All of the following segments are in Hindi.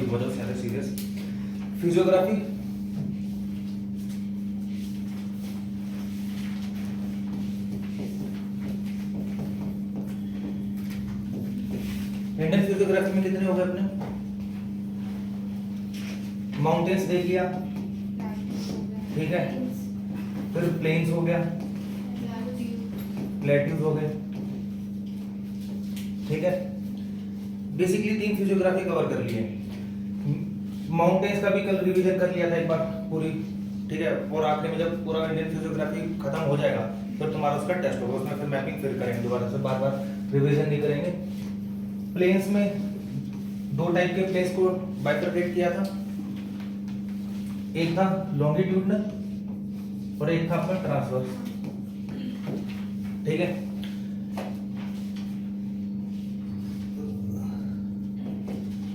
चुप हो जाओ, सारे सीरियस। फिजियोग्राफी, इंडियन फिजियोग्राफी में कितने हो गए अपने? माउंटेन्स देख लिया, ठीक है, फिर प्लेन्स हो गया, प्लेट्यूज हो गए, ठीक है। बेसिकली 3 फिजियोग्राफी कवर कर लिए। माउंटेन्स का भी कल रिवीजन कर लिया था एक बार पूरी, ठीक है। और आखिर में जब पूरा इंडियन फिजियोग्राफी खत्म हो जाएगा फिर तुम्हारा उसका टेस्ट होगा, उसमें फिर मैपिंग फिर करेंगे दोबारा से, बार बार रिवीजन नहीं करेंगे। प्लेन्स में 2 टाइप के प्लेन्स को बाइफरकेट किया था, एक था लॉन्गिट्यूडनल और एक था अपना ट्रांसवर्स, ठीक है।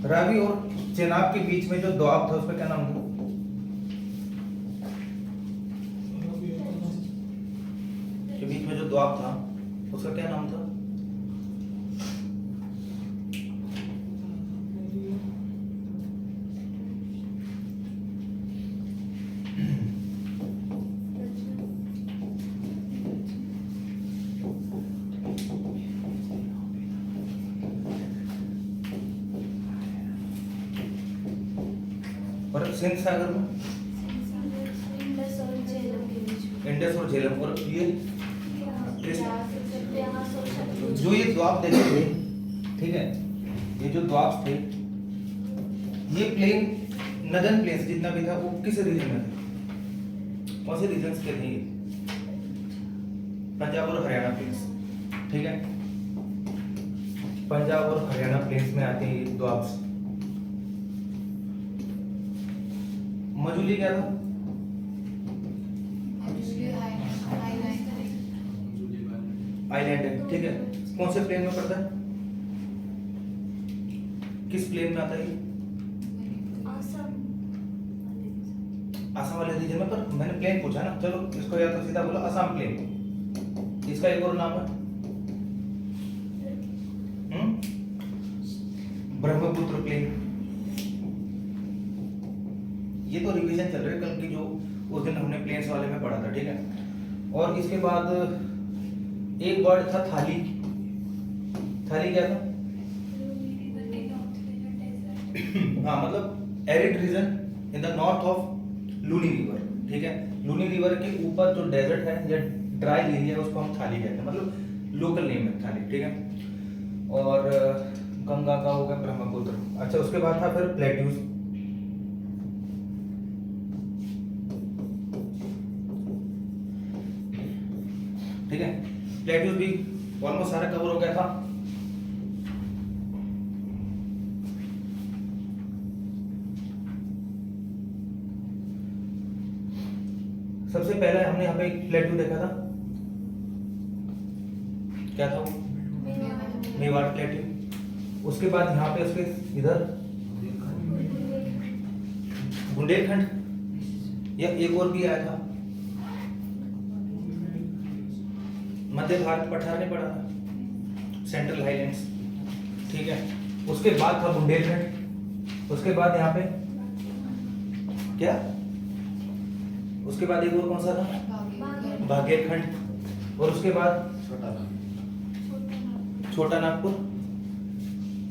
रावी और चेनाब के बीच में जो दोआब था उसका क्या नाम था? के बीच में जो दोआब था उसका क्या नाम था? और सिंध सागर में इंडस और झेलम, और ये जो ये द्वाब देखे थे, ठीक है, ये जो द्वाब थे ये प्लेन नदन प्लेन्स जितना भी था वो किस रीजन में थे? कौन से रीजन के थे ये? पंजाब और हरियाणा प्लेन्स, ठीक है। पंजाब और हरियाणा प्लेन्स में आते हैं ये द्वाब्स। मजूली क्या था? आइलैंड है, ठीक है। कौन से प्लेन में पड़ता है? किस प्लेन में आता है? आसाम वाले रीजन में। पर मैंने प्लेन पूछा ना, चलो इसको या तो सीधा बोला असम प्लेन। इसका एक और नाम है ब्रह्मपुत्र प्लेन। ये तो रिवीजन चल रही है कल की, जो उस दिन हमने प्लेन्स वाले में पढ़ा था, ठीक है। और इसके बाद एक वर्ड था थाली। थाली क्या था? हाँ, मतलब arid region in the north of Luni river, ठीक है। लूनी रिवर के ऊपर जो डेजर्ट है या ड्राई एरिया है उसको हम थाली कहते हैं, मतलब लोकल नेम है थाली, ठीक है। और गंगा का हो गया ब्रह्मपुत्र। अच्छा, उसके बाद था फिर प्लेट्यूज। ठीक है, प्लेट्यूज भी ऑलमोस्ट सारा कवर हो गया था। सबसे पहले हमने यहाँ पे एक प्लेट्यू देखा था, क्या था वो? मेवाड़ प्लेट्यू। उसके बाद यहाँ पे उसके इधर बुंदेलखंड, या एक और भी आया था मध्य भारत, पठार ने पढ़ा था, सेंट्रल हाईलैंड्स, ठीक है। उसके बाद था बुंदेलखंड। उसके बाद यहाँ पे क्या, उसके बाद एक और कौन सा था? बागेरखंड। और उसके बाद छोटा नागपुर।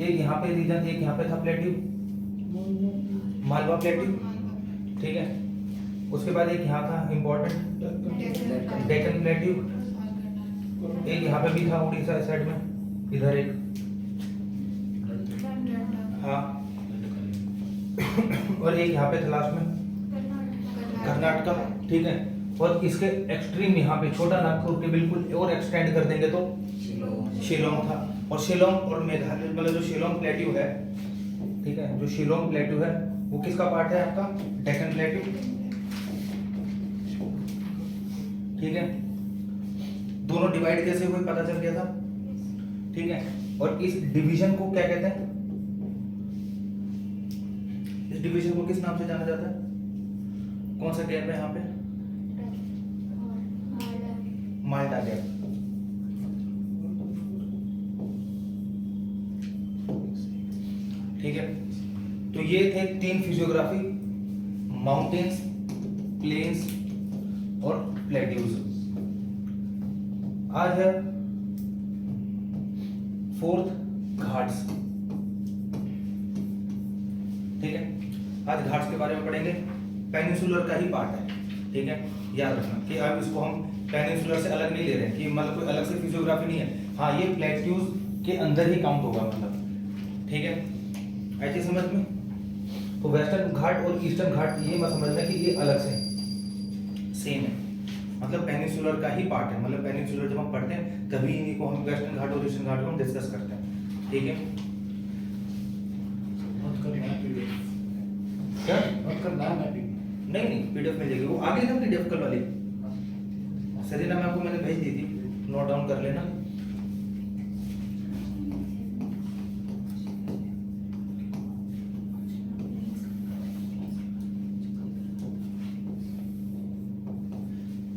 एक यहाँ पे रीजन, एक यहाँ पे था प्लेट्यू, मालवा प्लेट्यू, ठीक है। उसके बाद एक यहाँ था इंपॉर्टेंट डेक्कन प्लेट्यू। एक यहाँ पे भी था उड़ीसा साइड में, इधर एक, हाँ। और एक यहाँ पे था लास्ट में कर्नाटका, ठीक है। और इसके एक्सट्रीम यहाँ पे छोटा नागपुर के बिल्कुल और एक्सटेंड कर देंगे तो शिलोंग था। और शिलोंग और मेघालय, मतलब जो शिलोंग प्लेट्यू है, ठीक है, जो शिलोंग प्लेट्यू है वो किसका पार्ट है? आपका डेक्कन प्लेट्यू, ठीक है। दोनों डिवाइड कैसे हुए पता चल गया था, ठीक है। और इस डिवीजन को क्या कहते हैं? इस डिवीजन को किस नाम से जाना जाता है? कौन सा गैप है यहाँ पे? माल्टा गैप, ठीक है। तो ये थे 3 फिजियोग्राफी, माउंटेन्स, प्लेन्स और प्लेट्यूज। आज है 4th घाट्स। ठीक है, आज घाट्स के बारे में पढ़ेंगे। पेनिनसुलर का ही पार्ट है, ठीक है, याद रखना कि अब इसको हम पेनिनसुलर से अलग नहीं ले रहे हैं कि मतलब कोई अलग से फिजियोग्राफी नहीं है। हाँ, ये प्लेट्यूज के अंदर ही काउंट होगा, मतलब ठीक है, ऐसे समझ में। तो वेस्टर्न घाट और ईस्टर्न घाट ये मत समझना कि ये अलग से सेम है, मतलब पेनिनसुलर का ही पार्ट है। मतलब पेनिनसुलर जब हम पढ़ते हैं तभी इन्हीं को हम वेस्टर्न घाट और ईस्टर्न घाट को हम डिस्कस करते हैं, ठीक है। क्या नहीं नहीं, पीडीएफ मिल जाएगी, वो आगे ना पीडीएफ कल वाली सरीना मैम को मैंने भेज दी थी, नोट डाउन कर लेना।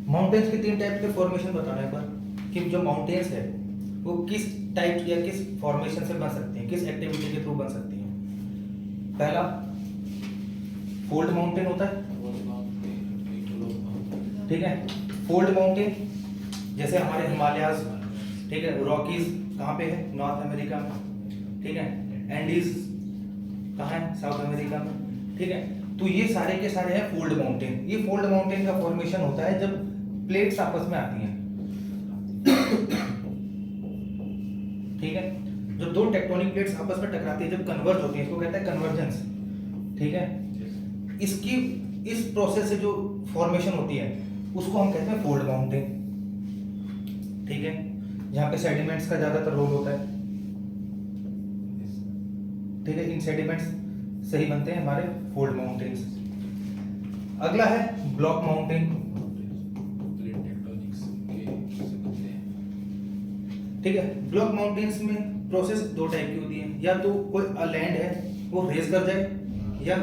माउंटेन्स के 3 टाइप के फॉर्मेशन बताना है पर कि जो माउंटेन्स है वो किस टाइप या किस फॉर्मेशन से बन सकती हैं, किस एक्टिविटी के थ्रू बन सकती हैं। पहला फोल्ड माउंटेन होता है, ठीक है। फोल्ड माउंटेन जैसे हमारे हिमालयाज, ठीक है, रॉकीज कहाँ पे है, नॉर्थ अमेरिका में, ठीक है, एंडीज कहाँ है, साउथ अमेरिका में, ठीक है। तो ये सारे के सारे हैं फोल्ड माउंटेन। ये फोल्ड माउंटेन का फॉर्मेशन होता है जब प्लेट्स आपस में आती हैं, ठीक है। जो 2 टेक्टोनिक प्लेट्स आपस में टकराती है, जब कन्वर्ज होती है, इसको कहते हैं कन्वर्जेंस, ठीक है। इसकी इस प्रोसेस से जो फॉर्मेशन होती है उसको हम कहते हैं फोल्ड माउंटेन, ठीक है। जहाँ पे सेडिमेंट्स का ज्यादातर रोल होता है, ठीक है, इन सेडिमेंट्स से ही बनते हैं हमारे फोल्ड माउंटेन्स। अगला है ब्लॉक माउंटेन, ठीक है। ब्लॉक माउंटेन्स में प्रोसेस 2 टाइप की होती है, या तो कोई लैंड है वो रेज कर जाए या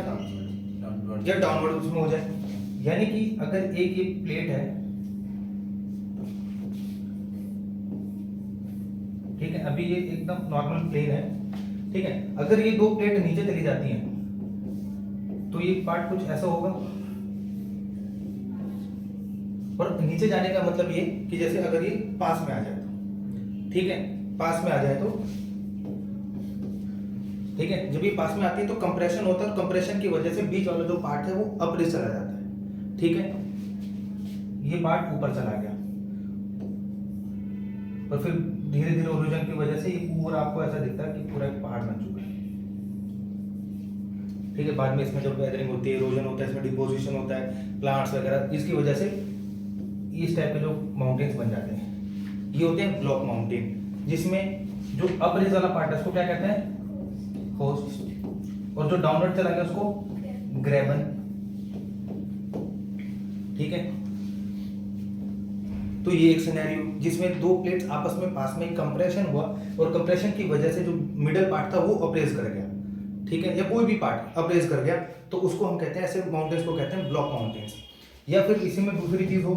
डाउनवर्ड उसमें हो जाए। यानी कि अगर एक ये प्लेट है, ठीक है, अभी ये एकदम नॉर्मल प्लेन है, ठीक है, अगर ये 2 प्लेट नीचे चली जाती हैं तो ये पार्ट कुछ ऐसा होगा। और नीचे जाने का मतलब ये कि जैसे अगर ये पास में आ जाए तो, ठीक है, पास में आ जाए तो, ठीक है, जब ये पास में आती है तो कंप्रेशन होता है, कंप्रेशन की वजह से बीच वाला जो पार्ट है वो अपरेज चला जाता है, ठीक है, ये पार्ट ऊपर चला गया और फिर धीरे धीरे ओरिजिन की वजह से ये पूरा आपको ऐसा दिखता है कि पूरा एक पहाड़ बन चुका है, ठीक है। बाद में इसमें जब वेदरिंग होती है, इरोजन होता है, इसमें डिपोजिशन होता है, प्लांट्स वगैरह, इसकी वजह से इस टाइप के जो माउंटेन्स बन जाते हैं, ये होते हैं ब्लॉक माउंटेन। जिसमें जो अपरेज वाला पार्ट है उसको क्या कहते हैं, होस्ट, और जो डाउनवर्ड चला गया उसको ग्रेबन, ठीक है। तो ये एक सिनेरियो जिसमें 2 प्लेट्स आपस में पास में कंप्रेशन हुआ और कंप्रेशन की वजह से जो मिडल पार्ट था वो अपरेज कर गया, ठीक है, या कोई भी पार्ट अपरेज कर गया, तो उसको हम कहते हैं, ऐसे माउंटेन्स को कहते हैं ब्लॉक माउंटेन्स। या फिर इसी में दूसरी चीज हो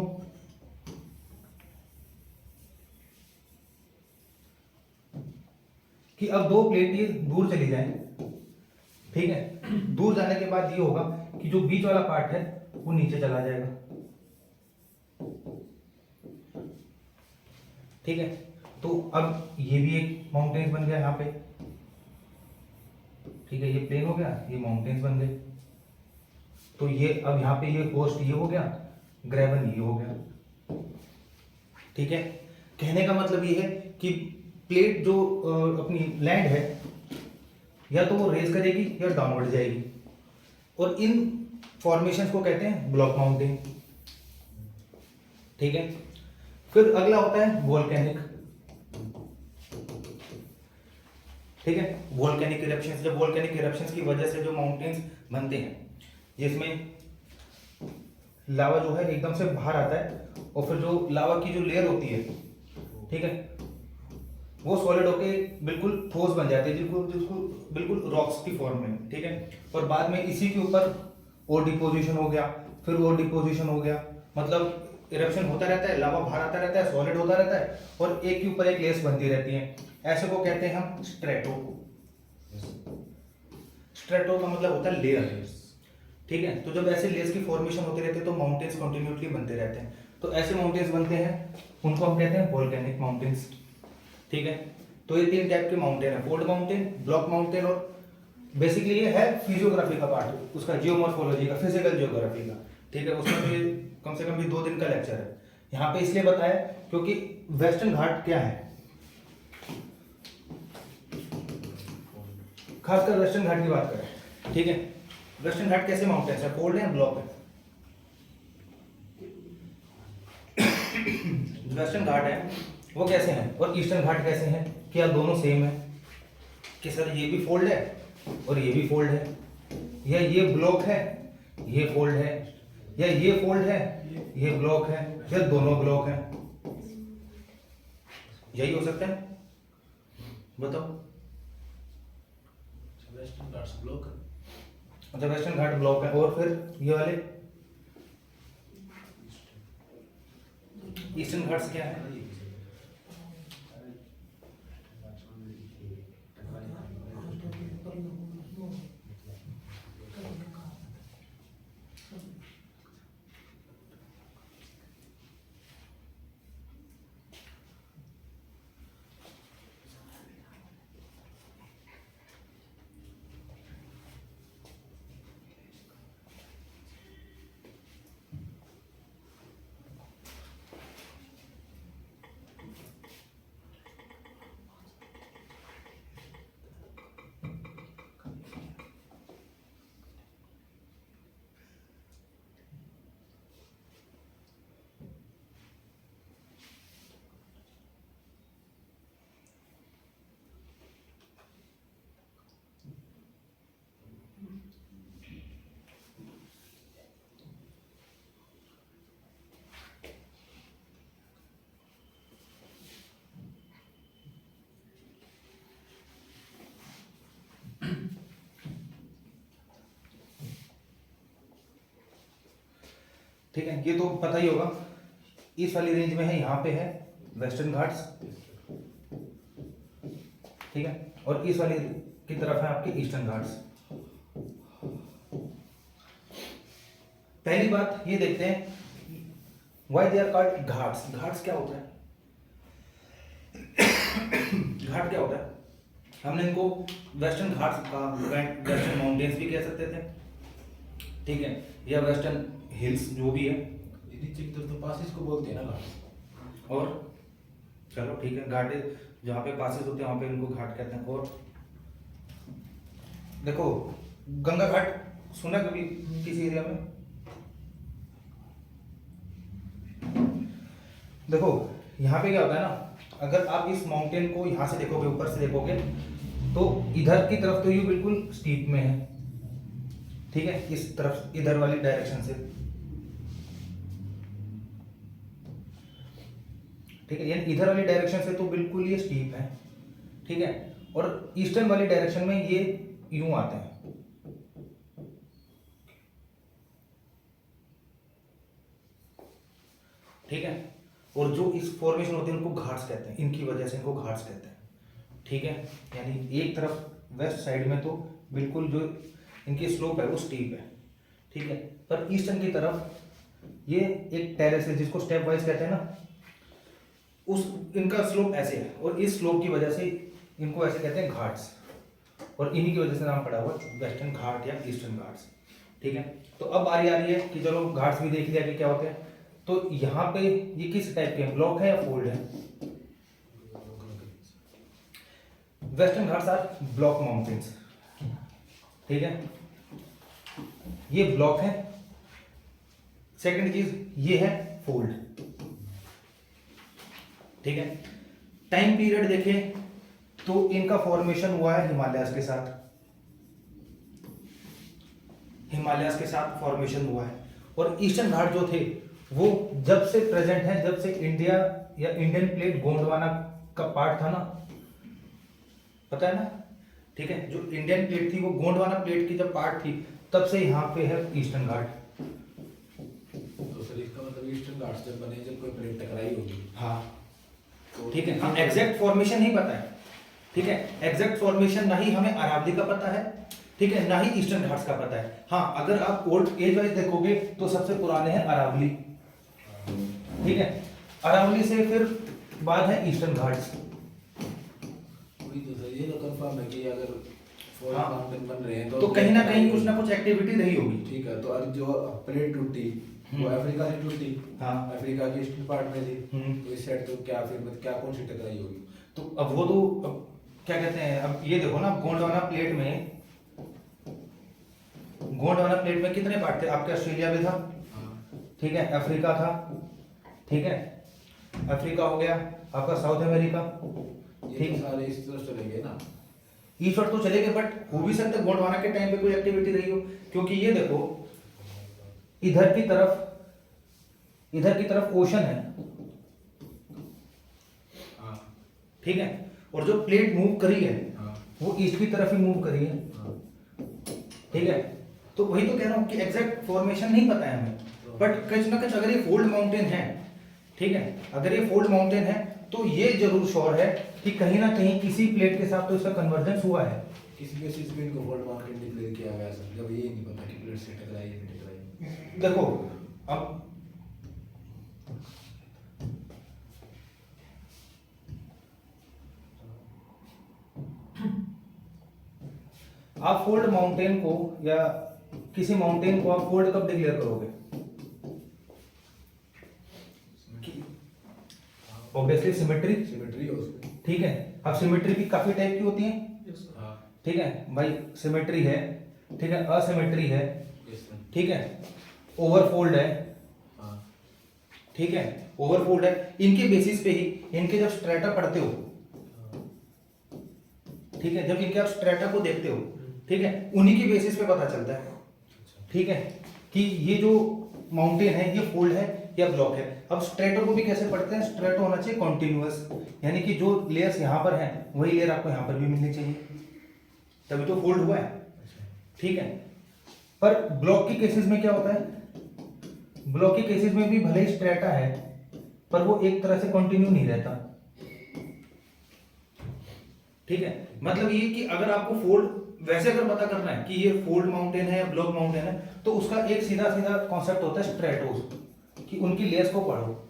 कि अब 2 प्लेट ये दूर चली जाए, ठीक है, दूर जाने के बाद ये होगा कि जो बीच वाला पार्ट है वो नीचे चला जाएगा, ठीक है। तो अब ये भी एक माउंटेन्स बन गया यहाँ पे, ठीक है, ये प्लेन हो गया, ये माउंटेन्स बन गए। तो ये अब यहाँ पे ये होस्ट ये हो गया, ग्रेवन ये हो गया, ठीक है। कहने का मतलब ये है कि प्लेट जो अपनी लैंड है या तो वो रेज करेगी या डाउनवर्ड जाएगी, और इन फॉर्मेशंस को कहते हैं ब्लॉक माउंटेन, ठीक है। फिर अगला होता है वोल्केनिक, ठीक है, वोल्केनिक इरप्शंस। जब वोल्केनिक इरप्शंस की वजह से जो माउंटेन्स बनते हैं जिसमें लावा जो है एकदम से बाहर आता है और फिर जो लावा की जो लेयर होती है, ठीक है, वो सॉलिड होके बिल्कुल ठोस बन जाते हैं, जिसको बिल्कुल रॉक्स की फॉर्म में, ठीक है। और बाद में इसी के ऊपर और डिपोजिशन हो गया, फिर और डिपोजिशन हो गया, मतलब इरप्शन होता रहता है, लावा बाहर आता रहता है, सॉलिड होता रहता है और एक के ऊपर एक लेयर्स बनती रहती हैं। ऐसे को कहते हैं हम स्ट्रेटो। स्ट्रेटो का मतलब होता है लेयर, ठीक है। तो जब ऐसे लेयर्स की फॉर्मेशन होते रहते हैं तो माउंटेन्स कंटिन्यूसली बनते रहते हैं। तो ऐसे माउंटेन्स बनते हैं, उनको हम कहते हैं वोल्केनिक माउंटेन्स, ठीक है। तो ये 3 टाइप के माउंटेन है, फोल्ड माउंटेन, ब्लॉक माउंटेन, और बेसिकली ये है फिजियोग्राफी का पार्ट, उसका जियोमॉर्फोलॉजी का, फिजिकल जियोग्राफी का, ठीक है। उसमें भी कम से कम भी 2 दिन का लेक्चर है। यहाँ पे इसलिए बताया क्योंकि वेस्टर्न घाट क्या है, खासकर वेस्टर्न घाट की बात करें, ठीक है। वेस्टर्न घाट कैसे माउंटेन्स है, फोल्ड है, ब्लॉक है। वेस्टर्न घाट है वो कैसे हैं और ईस्टर्न घाट कैसे हैं, क्या दोनों सेम है कि सर ये भी फोल्ड है और ये भी फोल्ड है, या ये ब्लॉक है ये फोल्ड है, या ये फोल्ड है ये ब्लॉक है, या दोनों ब्लॉक है, यही हो सकता है, बताओ। वेस्टर्न घाट्स ब्लॉक है, अच्छा वेस्टर्न घाट ब्लॉक है, और फिर ये वाले ईस्टर्न घाट्स क्या है, ठीक है। ये तो पता ही होगा, इस वाली रेंज में है, यहाँ पे है वेस्टर्न घाट्स, ठीक है, और इस वाली की तरफ है आपके ईस्टर्न घाट्स। पहली बात ये देखते हैं why they are called ghats. Ghats क्या होता है, घाट क्या होता है, हमने इनको वेस्टर्न घाट्स का, वेस्टर्न माउंटेन्स भी कह सकते थे, ठीक है, या वेस्टर्न हिल्स जो भी है, नीचे की तरफ तो पासेस को बोलते हैं ना घाट। और चलो ठीक है, घाट जहाँ पे पासेस होते हैं वहाँ पे इनको घाट कहते हैं। और देखो गंगा घाट सुना कभी किसी एरिया में, देखो यहाँ पे क्या होता है ना, अगर आप इस माउंटेन को यहाँ से देखोगे, ऊपर से देखोगे, तो इधर की तरफ तो ये बिल्कुल स्टीप में है, ठीक है, इस तरफ इधर वाली डायरेक्शन से, ठीक है, यानी इधर वाली डायरेक्शन से तो बिल्कुल ये स्टीप है, ठीक है, और ईस्टर्न वाली डायरेक्शन में ये यूं आते हैं, ठीक है, और जो इस फॉर्मेशन होती है उनको घाट्स कहते हैं, इनकी वजह से इनको घाट्स कहते हैं, ठीक है। यानी एक तरफ वेस्ट साइड में तो बिल्कुल जो इनकी स्लोप है वो स्टीप है, ठीक है, पर ईस्टर्न की तरफ ये एक टेरेस है जिसको स्टेप वाइज कहते हैं ना, उस इनका स्लोप ऐसे है, और इस स्लोप की वजह से इनको ऐसे कहते हैं घाट्स, और इन्हीं की वजह से नाम पड़ा हुआ वेस्टर्न घाट या ईस्टर्न घाट्स, ठीक है। तो अब बारी आ रही है कि चलो घाट्स भी देख लिया कि क्या होते हैं। तो यहाँ पे ये किस टाइप के हैं, ब्लॉक है या फोल्ड है? Western Ghats are block mountains, ठीक है, ये ब्लॉक है। सेकंड चीज ये है फोल्ड, ठीक है। टाइम पीरियड देखें तो इनका फॉर्मेशन हुआ है हिमालयस के साथ, हिमालयस के साथ फॉर्मेशन हुआ है। और ईस्टर्न घाट जो थे वो जब से प्रेजेंट है, जब से इंडिया या इंडियन प्लेट गोंडवाना का पार्ट था ना, पता है ना, ठीक है, जो इंडियन प्लेट थी वो गोंडवाना प्लेट की जब पार्ट थी, तब से यहाँ पे है ईस्टर्न घाट। तो सर इसका मतलब ईस्टर्न घाट्स जब बने जब कोई प्लेट टकराई होगी। हाँ ठीक है, हाँ एग्जैक्ट फॉर्मेशन नहीं पता है, ठीक है, एग्जैक्ट फॉर्मेशन ना ही हमें अरावली का पता है, ठीक है, ना ही ईस्टर्न घाट्स का पता है। हाँ, अगर आप ओल्ड एज वाइज देखोगे तो सबसे पुराने हैं अरावली, ठीक है, अरावली से फिर बाद है ईस्टर्न घाट्स। वही तो सर, ये तो कंफर्म है कि अगर फॉरेन हाँ। माउंटेन बन रहे हैं तो कहीं ना कुछ एक्टिविटी रही होगी। ठीक है, तो अब जो प्लेट टूटी वो अफ्रीका से टूटी, हाँ। अफ्रीका के ईस्टर्न पार्ट में थी, हम्म। तो इस साइड तो क्या फिर मतलब क्या कौन सी टकराई होगी? तो अब वो तो अब क्या कहते हैं, अब ये देखो ना, गोंडवाना प्लेट में कितने पार्ट थे आपके? ऑस्ट्रेलिया भी था, हाँ। ठीक है, अफ्रीका था, ठीक है, अफ्रीका हो गया आपका, साउथ अमेरिका, ये ठीक तो है, सारे इस तरह चलेंगे ना। ईस्ट तो चले गए, बट हो भी सकता है गोंडवाना के टाइम पे कोई एक्टिविटी रही हो, क्योंकि ये देखो इधर की तरफ ओशन है, हाँ। ठीक है, और जो प्लेट मूव करी है हाँ। वो ईस्ट की तरफ ही मूव करी है, हाँ। ठीक है। तो वही तो कह रहा हूँ कि एग्जैक्ट फॉर्मेशन नहीं पता है हमें, बट कुछ ना कुछ अगर ये फोल्ड माउंटेन है, ठीक है, अगर ये फोल्ड माउंटेन है तो ये जरूर श्योर है कि कहीं ना कहीं किसी प्लेट के साथ तो इसका कन्वर्जेंस हुआ है। किसी बेसिस पे इनको फोल्ड माउंटेन डिक्लेयर किया गया सर, जब ये नहीं पता कि प्लेट से टकराई है नहीं टकराई। देखो अब आप फोल्ड माउंटेन को या किसी माउंटेन को आप फोल्ड कब डिक्लेयर करोगे? ऑब्वियसली सिमेट्री, हो उसमें। ठीक है। अब सिमेट्री भी काफी टाइप की होती है, हाँ। ठीक है भाई, सिमेट्री है, ठीक है, असिमेट्री है, ठीक है, ओवरफोल्ड है, हाँ। ठीक है, ओवरफोल्ड है। इनके बेसिस पे ही इनके जब स्ट्रेटा पढ़ते हो, ठीक है, जब इनके आप स्ट्रेटा को देखते हो, ठीक है, उन्हीं के बेसिस पे पता चलता है, ठीक है, कि ये जो माउंटेन है ये फोल्ड है या ब्लॉक है। अब स्ट्रेटो को भी कैसे पढ़ते हैं? स्ट्रेटो होना चाहिए कॉन्टिन्यूअस, यानी कि जो लेयर्स यहाँ पर हैं वही लेयर आपको यहाँ पर भी मिलनी चाहिए, तभी तो फोल्ड हुआ है, ठीक है। पर ब्लॉक के केसेस में क्या होता है? ब्लॉक के केसेस में भी भले ही स्ट्रेटा है पर वो एक तरह से कंटिन्यू नहीं रहता, ठीक है। मतलब ये कि अगर आपको फोल्ड वैसे अगर पता करना है कि ये फोल्ड माउंटेन है या ब्लॉक माउंटेन है, तो उसका एक सीधा सीधा कॉन्सेप्ट होता है स्ट्रेटोस, कि उनकी लेयर्स को पढ़ो।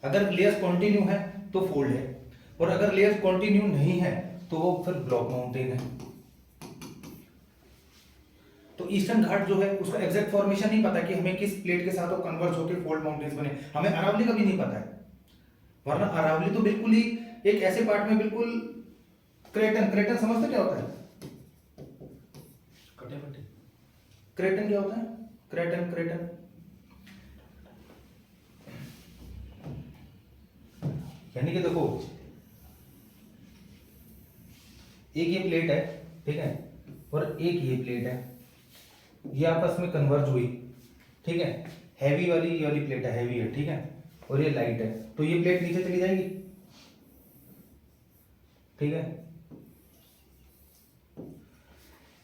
अगर लेयर्स कंटिन्यू है तो फोल्ड है, और अगर लेयर्स कंटिन्यू नहीं है तो वो फिर ब्लॉक माउंटेन है। तो ईस्टर्न घाट जो है उसका एग्जैक्ट फॉर्मेशन नहीं पता कि हमें किस प्लेट के साथ वो कन्वर्ज होकर फोल्ड माउंटेन्स बने। हमें अरावली का भी नहीं पता है, वरना अरावली तो बिल्कुल ही एक ऐसे पार्ट में बिल्कुल क्रेटन समझते क्या होता है? क्रेटन क्या होता है? क्रेटन यानी कि देखो एक ये प्लेट है, ठीक है, और एक ये प्लेट है, ये आपस में कन्वर्ज हुई, ठीक है, हैवी वाली ये वाली प्लेट है, हैवी है, ठीक है, और ये लाइट है, तो ये प्लेट नीचे चली जाएगी, ठीक है।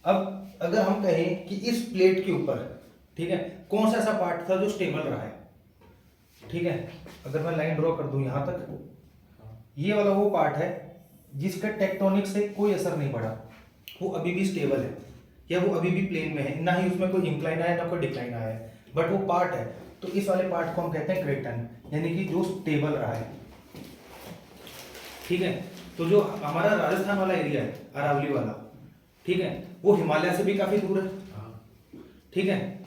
अब अगर हम कहें कि इस प्लेट के ऊपर, ठीक है, कौन सा ऐसा पार्ट था जो स्टेबल रहा है, ठीक है, अगर मैं लाइन ड्रॉ कर दूं यहां तक, ये वाला वो पार्ट है जिसका टेक्टोनिक से कोई असर नहीं पड़ा, वो अभी भी स्टेबल है, या वो अभी भी प्लेन में है, ना ही उसमें कोई इंक्लाइन आया ना कोई डिक्लाइन आया है, बट वो पार्ट है। तो इस वाले पार्ट को हम कहते हैं क्रेटन, यानी कि जो स्टेबल रहा है, ठीक है। तो जो हमारा राजस्थान वाला एरिया है अरावली वाला, ठीक है, वो हिमालय से भी काफी दूर है, ठीक है,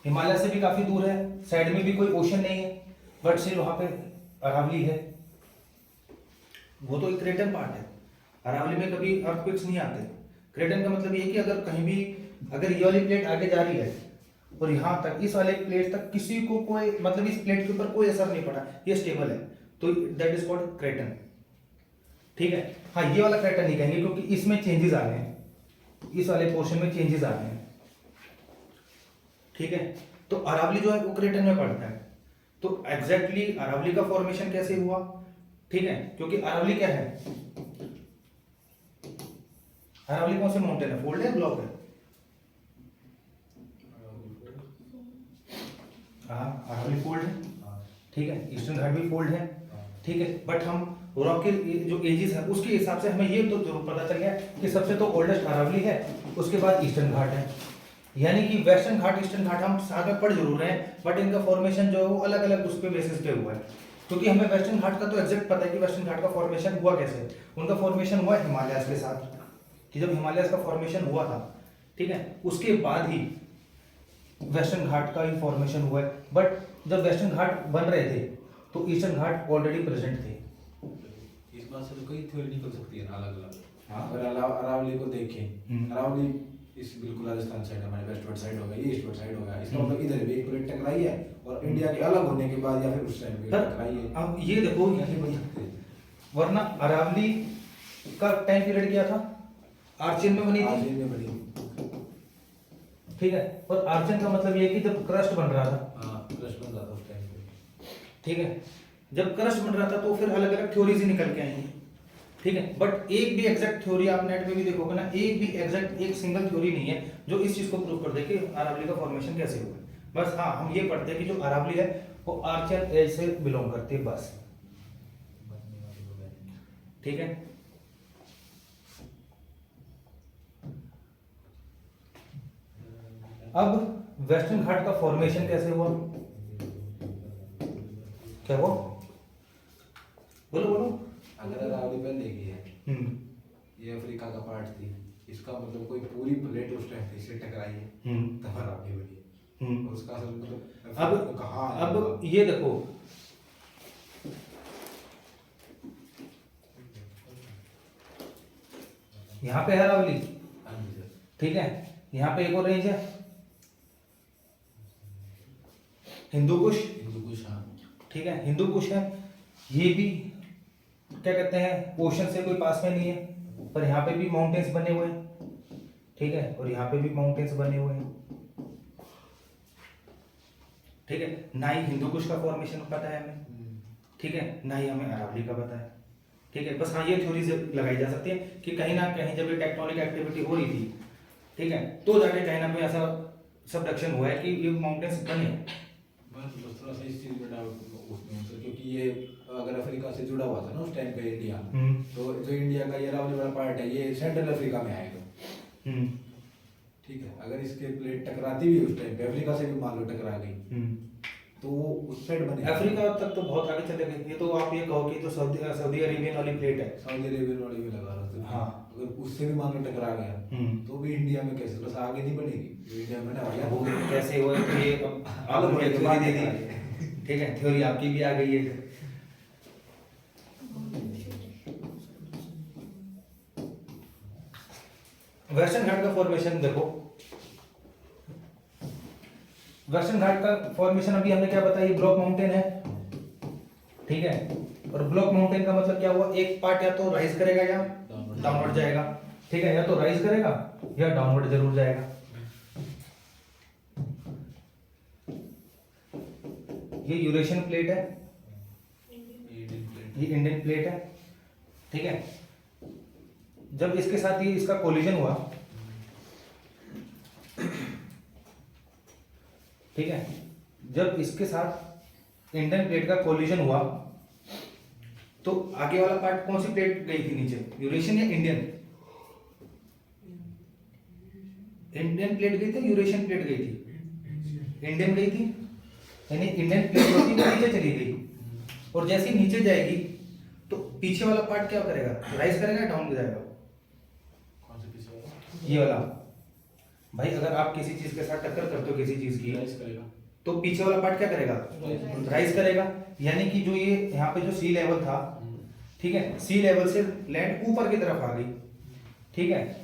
हिमालय से भी काफी दूर है, साइड में भी कोई ओशन नहीं है, बट सिर्फ वहां पे अरावली है, वो तो एक क्रेटन पार्ट है। अरावली में कभी अर्थक्वेक्स नहीं आते। क्रेटन का मतलब ये है कि अगर कहीं भी अगर ये वाली प्लेट आगे जा रही है और यहाँ तक इस वाले प्लेट तक किसी को कोई मतलब इस प्लेट के ऊपर कोई असर नहीं पड़ा, ये स्टेबल है, तो दैट इज कॉल्ड क्रेटन, ठीक है। हाँ, ये वाला क्रेटन नहीं कहेंगे क्योंकि इसमें चेंजेस आ गए हैं, इस वाले पोर्शन में चेंजेस आ गए हैं, ठीक है। तो अरावली जो है वो क्रेटन में पड़ता है। तो एग्जैक्टली अरावली का फॉर्मेशन कैसे हुआ, ठीक है, क्योंकि अरावली क्या है, अरावली कौन से माउंटेन है, फोल्ड है ब्लॉक है? हाँ, अरावली फोल्ड है, ठीक है, ईस्टर्न घाट भी फोल्ड है, ठीक है, बट हम रॉक की जो एजिस है उसके हिसाब से हमें ये तो जरूर पता चल गया कि सबसे तो ओल्डेस्ट अरावली है, उसके बाद ईस्टर्न घाट है। यानी कि वेस्टर्न घाट ईस्टर्न घाट हम साथ में पढ़ जरूर रहे हैं, बट इनका फॉर्मेशन जो है वो अलग अलग उस पे बेसिस पे हुआ है। क्योंकि हमें वेस्टर्न घाट का तो एग्जैक्ट पता है कि वेस्टर्न घाट का फॉर्मेशन हुआ कैसे। उनका फॉर्मेशन हुआ हिमालयस के साथ, कि जब हिमालयस का फॉर्मेशन हुआ था, ठीक है, उसके बाद ही वेस्टर्न घाट का ही फॉर्मेशन हुआ है। बट जब वेस्टर्न घाट बन रहे थे तो ईस्टर्न घाट ऑलरेडी प्रेजेंट थे। इस बात से तो कई थ्योरी निकल सकती है अलग अलग। हाँ। अगर अरावली को देखें, अरावली इस बिल्कुल राजस्थान साइड हमारे वेस्टवर्ड साइड हो गया, ये ईस्टवर्ड साइड हो गया, इसका मतलब इधर भी एक प्लेट टकराई है और इंडिया के अलग होने के बाद या फिर उस टाइम पे टकराई है। अब ये देखो, कैसे बन सकते हैं? वरना अरावली का टाइम पीरियड क्या था, आर्चियन में बनी थी, आर्चियन में बनी, ठीक है। और आर्चियन का मतलब ये है कि जब क्रस्ट बन रहा था, हाँ क्रस्ट बन रहा था उस टाइम पे, ठीक है, जब क्रस्ट बन रहा था तो फिर अलग अलग थ्योरीज ही निकल के आई, ठीक है। बट एक भी एग्जैक्ट थ्योरी आप नेट पे भी देखोगे ना, एक भी एग्जैक्ट एक सिंगल थ्योरी नहीं है जो इस चीज को प्रूव कर दे कि अरावली का फॉर्मेशन कैसे हुआ। बस हाँ, हम ये पढ़ते हैं कि जो अरावली है वो आर्चियन एज से बिलोंग करती है, बस, ठीक है। अब वेस्टर्न घाट का फॉर्मेशन कैसे हुआ, क्या हुआ, बोलो बोलो। अगर अरावली पहले की है, हम्म ये अफ्रीका का पार्ट थी, इसका मतलब कोई पूरी प्लेट उस टाइम पे इससे टकराई है, तब अरावली बनी है। और उसका असल मतलब अब कहाँ है? अब ये देखो, यहाँ पे है अरावली, हाँ जी सर। ठीक है, यहाँ पे एक और रेंज है हिंदू कुश, हिंदू कुश, हाँ ठीक है, हिंदू कुश है। ये भी क्या कहते हैं, ओशन से कोई पास में नहीं है, पर यहाँ पे भी माउंटेन्स बने हुए हैं, ठीक है, और यहाँ पे भी माउंटेन्स बने हुए हैं, ठीक है। ना ही हिंदू कुश का फॉर्मेशन पता है हमें, ठीक है, ना ही हमें अरावली का पता है, ठीक है। बस हाँ, ये थ्योरीज लगाई जा सकती है कि कहीं ना कहीं जब ये टेक्टोनिक एक्टिविटी हो रही थी, ठीक है, तो जाके कहीं ना कहीं ऐसा सबडक्शन हुआ है कि ये माउंटेन्स बने। बस थोड़ा सा इस चीज में डाउट उसमें सर, क्योंकि ये अगर अफ्रीका से जुड़ा हुआ था ना उस टाइम पे इंडिया, तो जो इंडिया का ये अरावली वाला पार्ट है ये सेंट्रल अफ्रीका में आएगा, ठीक है। अगर इसके प्लेट टकराती भी उस टाइम पे अफ्रीका से भी मान लो टकरा गई, तो वो उस साइड बने, अफ्रीका तक तो बहुत आगे चले गए। ये तो आप ये कहो कि तो सऊदी अरेबियन वाली प्लेट है, सऊदी अरेबियन वाली में लगा रहा था, हाँ। अगर उससे भी मान लो टकरा गया, तो भी इंडिया में कैसे, बस आगे नहीं बढ़ेगी जो इंडिया में ना वो कैसे हुआ तो ये आप मुझे थ्योरी दे दी, ठीक है, थ्योरी आपकी भी आ गई है। वेस्टर्न घाट का फॉर्मेशन देखो, वेस्टर्न घाट का फॉर्मेशन अभी हमने क्या बताया, ये ब्लॉक माउंटेन है, ठीक है। और ब्लॉक माउंटेन का मतलब क्या हुआ, एक पार्ट या तो राइज करेगा या डाउनवर्ड जाएगा, ठीक है, या तो राइज करेगा या डाउनवर्ड जरूर जाएगा। ये यूरेशियन प्लेट है, ये इंडियन प्लेट है, ठीक है। जब इसके साथ ये इसका कोलिजन हुआ, ठीक है, जब इसके साथ इंडियन प्लेट का कोलिजन हुआ तो आगे वाला पार्ट कौन सी प्लेट गई थी नीचे, यूरेशियन या इंडियन? इंडियन प्लेट गई थी, यूरेशियन प्लेट गई थी, इंडियन गई थी, यानी इंडियन प्लेट जो थी वो नीचे चली गई, और जैसे ही नीचे जाएगी तो पीछे वाला पार्ट क्या करेगा, राइज करेगा, डाउन जाएगा? कौन से पीछे वाला? ये वाला। भाई अगर आप किसी चीज के साथ टक्कर करते हो किसी चीज की, राइज करेगा, तो पीछे वाला पार्ट क्या करेगा, राइज करेगा। यानी कि जो ये यहाँ पे जो सी लेवल था, ठीक है, सी लेवल से लैंड ऊपर की तरफ आ गई, ठीक है।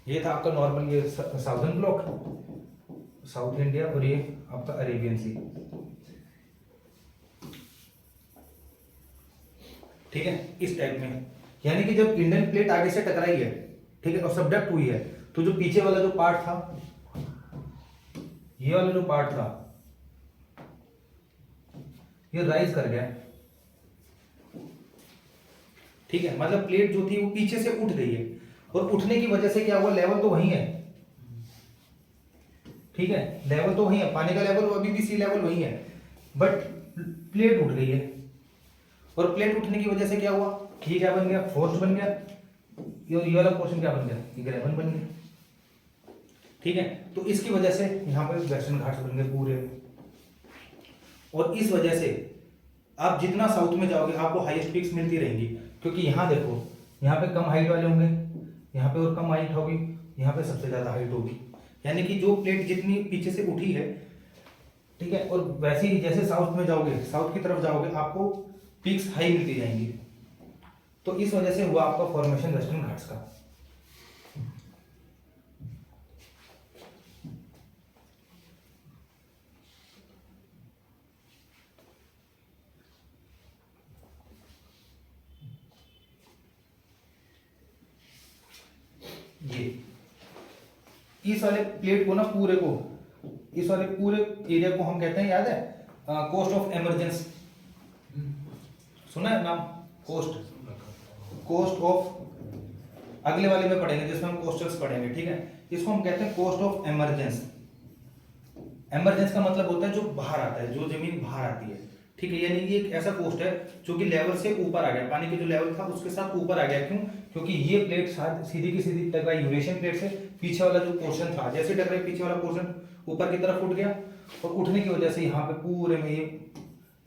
ये था आपका नॉर्मल, ये साउथर्न ब्लॉक, साउथ इंडिया, और ये आपका अरेबियन सी, ठीक है, इस टाइप में। यानी कि जब इंडियन प्लेट आगे से टकराई है, ठीक है, और सबडक्ट हुई है, तो जो पीछे वाला जो पार्ट था, ये वाला जो पार्ट था, ये राइज कर गया, ठीक है, मतलब प्लेट जो थी वो पीछे से उठ गई है। और उठने की वजह से क्या हुआ, लेवल तो वही है, ठीक है, लेवल तो वही है, पानी का लेवल अभी भी सी लेवल वही है, बट प्लेट उठ गई है। और प्लेट उठने की वजह से क्या हुआ, ये क्या बन गया, फोर्स बन गया, ये वाला पोर्शन क्या बन गया, ये ग्रेवन बन गया, ठीक है। तो इसकी वजह से यहाँ पे वेस्टर्न घाट्स बन गए पूरे। और इस वजह से आप जितना साउथ में जाओगे आपको हाईएस्ट पीक्स मिलती रहेंगी, क्योंकि यहाँ देखो, यहाँ पे कम हाइट वाले होंगे, यहाँ पे और कम हाइट होगी, यहाँ पे सबसे ज्यादा हाइट होगी, यानी कि जो प्लेट जितनी पीछे से उठी है, ठीक है। और वैसे ही जैसे साउथ में जाओगे, साउथ की तरफ जाओगे, आपको पीक्स हाई मिलती जाएंगी। तो इस वजह से हुआ आपका फॉर्मेशन वेस्टर्न घाट्स का। ये इस वाले प्लेट को ना, पूरे को, इस वाले पूरे एरिया को हम कहते हैं, याद है, कोस्ट ऑफ एमरजेंस, सुना है नाम, कोस्ट ऑफ, अगले वाले में पढ़ेंगे जिसमें हम कोस्टल्स पढ़ेंगे, ठीक है। इसको हम कहते हैं कोस्ट ऑफ एमरजेंस। एमरजेंस का मतलब होता है जो बाहर आता है, जो जमीन बाहर आती है, ठीक है। यानी ये एक ऐसा कोस्ट है जो कि लेवल से ऊपर आ गया, पानी के जो लेवल था उसके साथ ऊपर आ गया। क्यों? क्योंकि ये प्लेट सीधी की सीधी टकराई यूरेशियन प्लेट से, पीछे वाला जो पोर्शन था, जैसे टकराई पीछे वाला पोर्शन ऊपर की तरफ उठ गया, और उठने की वजह से यहाँ पे पूरे में ये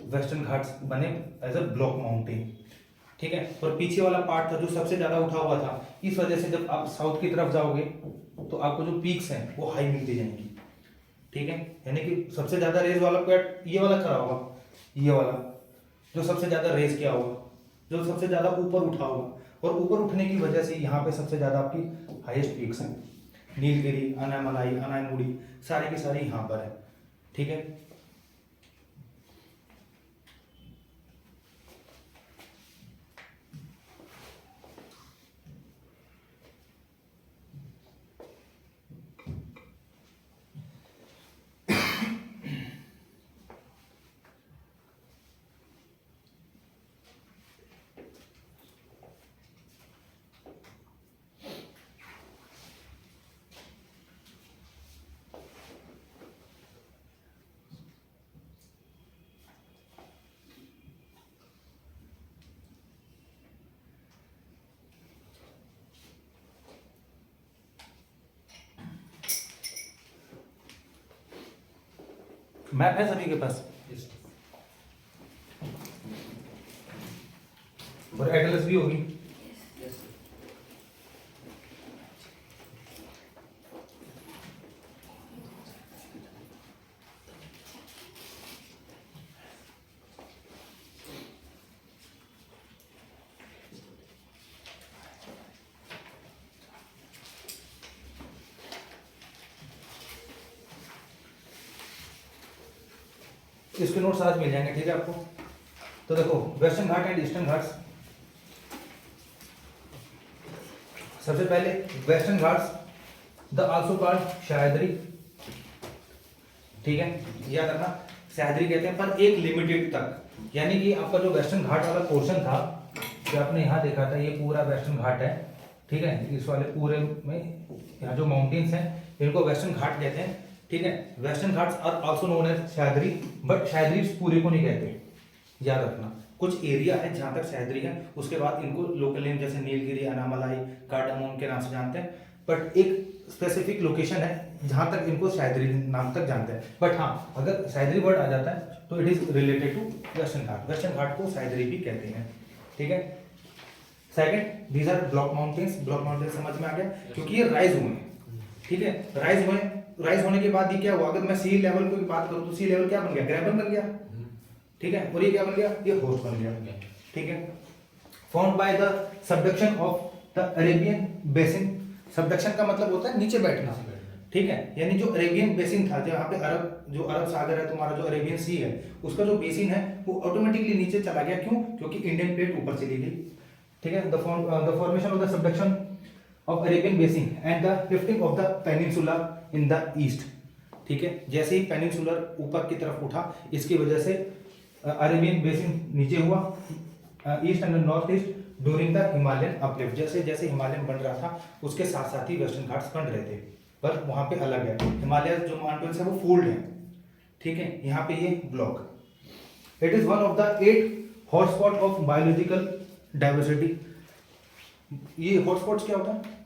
वेस्टर्न घाट्स बने एज अ ब्लॉक माउंटेन, ठीक है। और पीछे वाला पार्ट था जो सबसे ज्यादा उठा हुआ था, इस वजह से जब आप साउथ की तरफ जाओगे तो आपको जो पीक्स हैं वो हाई मिलती जाएंगी, ठीक है। यानी कि सबसे ज्यादा रेज वाला पार्ट ये वाला खड़ा होगा, ये वाला जो सबसे ज्यादा रेज किया होगा, जो सबसे ज्यादा ऊपर उठा होगा, और ऊपर उठने की वजह से यहाँ पे सबसे ज्यादा आपकी हाईएस्ट पीक्स हैं। नीलगिरी, अनामलाई, अनायमुड़ी, सारी की सारी यहाँ पर है, ठीक है। मैप है सभी के पास, और एटलस भी होगी। इसके नोट्स आज मिल जाएंगे, ठीक है आपको। तो देखो, western Ghat and eastern Ghats, सबसे पहले western Ghats the also called Sahyadri, ठीक है, याद रखना, सह्याद्री कहते हैं, पर एक लिमिटेड तक। यानी कि आपका जो वेस्टर्न घाट वाला पोर्शन था, जो आपने यहाँ देखा था, ये पूरा वेस्टर्न घाट है, ठीक है। इस वाले पूरे में यहाँ जो माउंटेन्स हैं इनको वेस्टर्न घाट कहते हैं, ठीक है। Western Ghats are also known as Sahyadri, but Sahyadri पूरे को नहीं कहते, याद रखना। कुछ एरिया है जहां तक सह्याद्री है, उसके बाद इनको लोकल नेम जैसे नीलगिरी, अनामलाई, कार्डामोम के नाम से जानते हैं, बट एक स्पेसिफिक लोकेशन है जहां तक इनको सह्याद्री नाम तक जानते हैं। बट हाँ, अगर सह्याद्री वर्ड आ जाता है तो it is related to Western Ghat. Western Ghat को सह्याद्री भी कहते हैं, ठीक है। Second, these are block mountains. Block mountain समझ में आ गया, क्योंकि ये राइज हुए हैं, ठीक है। राइज होने के बाद ये क्या हुआ, अगर मैं सी लेवल की बात करूं तो सी लेवल क्या बन गया, ग्रेवन बन गया, ठीक है। और ये क्या बन गया, ये होस्ट बन गया, ठीक है। Found by the subduction of the Arabian basin. Subduction का मतलब होता है नीचे बैठना, ठीक है। यानी जो अरेबियन बेसिन था, जहाँ पे अरब सागर है, तुम्हारा जो अरेबियन सी है, उसका जो बेसिन है वो ऑटोमेटिकली नीचे चला गया। क्यों? क्योंकि इंडियन प्लेट ऊपर चली गई, ठीक है। The formation of the subduction of Arabian basin and the lifting of the peninsula in the east, ठीक है। जैसे ही पेनिनसुलर ऊपर की तरफ उठा, इसकी वजह से अरेबियन बेसिन नीचे हुआ, east and north east during the Himalayan uplift, जैसे जैसे हिमालयन बन रहा था उसके साथ साथ ही वेस्टर्न घाट्स बन रहे थे, पर वहां पे अलग है। हिमालय जो माउंटेन्स है वो फोल्ड है, ठीक है, यहाँ पे ये block. It is one of the 8 hotspot of biological diversity. ये हॉटस्पॉट्स क्या होता है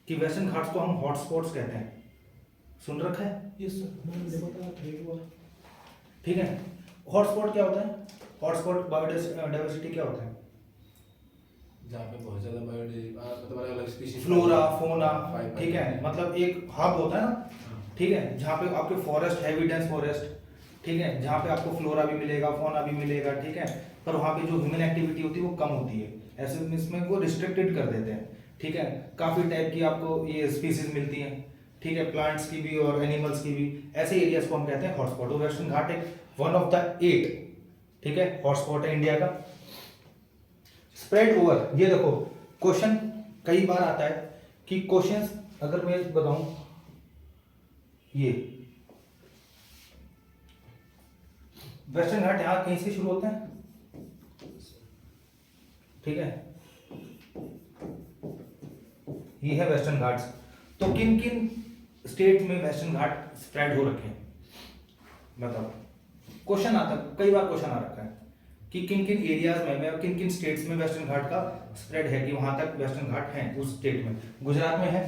कि वेस्टर्न घाट्स को हम हॉटस्पॉट्स कहते हैं, सुन रखा है? ठीक है। हॉटस्पॉट क्या होता है? हॉटस्पॉट बायोडाइवर्सिटी क्या होता है? जहाँ पे बहुत ज्यादा मतलब अलग स्पीशीज, फ्लोरा फोना, ठीक है, मतलब एक हब होता है ना, ठीक है, जहाँ पे आपके फॉरेस्ट हैवी डेंस फॉरेस्ट, ठीक है, जहाँ पे आपको फ्लोरा भी मिलेगा फोना भी मिलेगा, ठीक है, पर वहाँ पे जो ह्यूमन एक्टिविटी होती है वो कम होती है, ऐसे इसमें वो रिस्ट्रिक्टेड कर देते हैं, ठीक है। काफी टाइप की आपको ये स्पीसीज मिलती हैं, ठीक है, प्लांट्स की भी और एनिमल्स की भी, ऐसे एरियाज को हम कहते हैं हॉटस्पॉट। वेस्टर्न घाट एक वन ऑफ द 8, ठीक है, हॉटस्पॉट है इंडिया का। स्प्रेड ओवर, ये देखो क्वेश्चन कई बार आता है कि क्वेश्चंस अगर मैं बताऊं, ये वेस्टर्न घाट यहां कहीं से शुरू होते हैं, ठीक है, ये है वेस्टर्न घाट्स। तो किन किन स्टेट में वेस्टर्न घाट स्प्रेड हो रखे हैं बताओ? क्वेश्चन आता, कई बार क्वेश्चन आ रखा है कि किन किन एरियाज में किन किन स्टेट्स में वेस्टर्न घाट का स्प्रेड है, कि वहां तक वेस्टर्न घाट है उस स्टेट में। गुजरात में है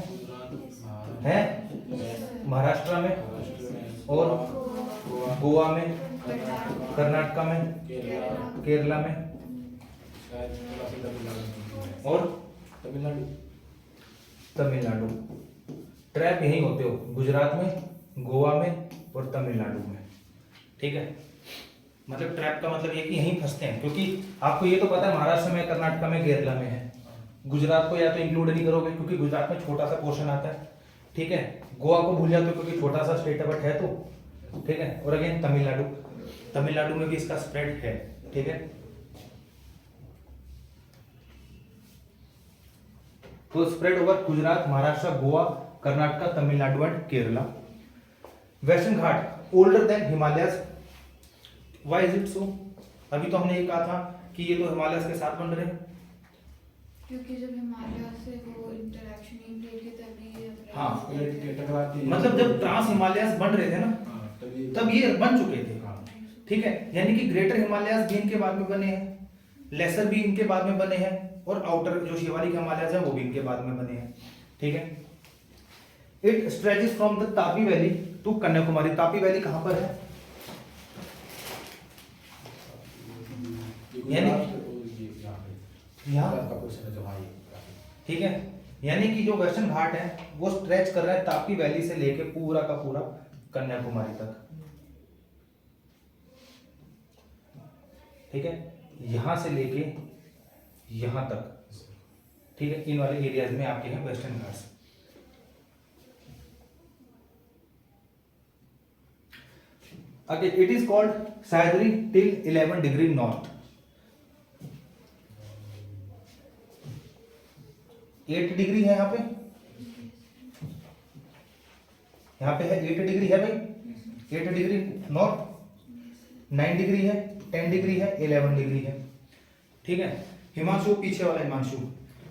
महाराष्ट्र में और गोवा में, कर्नाटका में, केरला में और तमिलनाडु। ट्रैप यही होते हो, गुजरात में, गोवा में और तमिलनाडु में, ठीक है। मतलब ट्रैप का मतलब ये कि यहीं फंसते हैं, क्योंकि आपको ये तो पता है महाराष्ट्र में, कर्नाटका में, केरला में है। गुजरात को या तो इंक्लूड नहीं करोगे क्योंकि गुजरात में छोटा सा पोर्शन आता है, ठीक है। गोवा को भूल जाते हो क्योंकि छोटा सा स्टेट है तो, ठीक है। और अगेन तमिलनाडु में भी इसका स्प्रेड है, ठीक है। तो spread over Gujarat, Maharashtra, Goa, Karnataka, Tamil Nadu and Kerala. Western Ghat older than Himalayas, why is it so? अभी तो हमने ये कहा था कि ये तो हिमालयस के साथ बन रहे हैं, क्योंकि जब हिमालय से वो इंटरेक्शन ही प्लेट की तभी हाँ, टकराती, मतलब जब ट्रांस हिमालयस बन रहे थे ना, तब ये बन चुके थे, ठीक है। यानी कि ग्रेटर हिमालयस भी इनके बाद में बने हैं, लेसर भी इनके बाद में बने हैं, और आउटर जो शिवालिक हिमालयस है वो भी इनके बाद में बने हैं, ठीक है। It stretches from the Tapi valley to Kanyakumari. Tapi valley कहां पर है? ठीक है, यानी कि जो वेस्टर्न घाट है वो स्ट्रेच कर रहा है तापी वैली से लेके पूरा का पूरा कन्याकुमारी तक, ठीक है, यहां से लेके यहां तक, ठीक है। इन वाले एरियाज में आपके हैं western Ghats. Again it is called Sahyadri till 11 degree north. 8 degree है यहाँ पे है 8 डिग्री है भाई, 8 डिग्री नॉर्थ, 9 डिग्री है, 10 डिग्री है, 11 डिग्री है, ठीक है। हिमांशु पीछे वाला हिमांशु,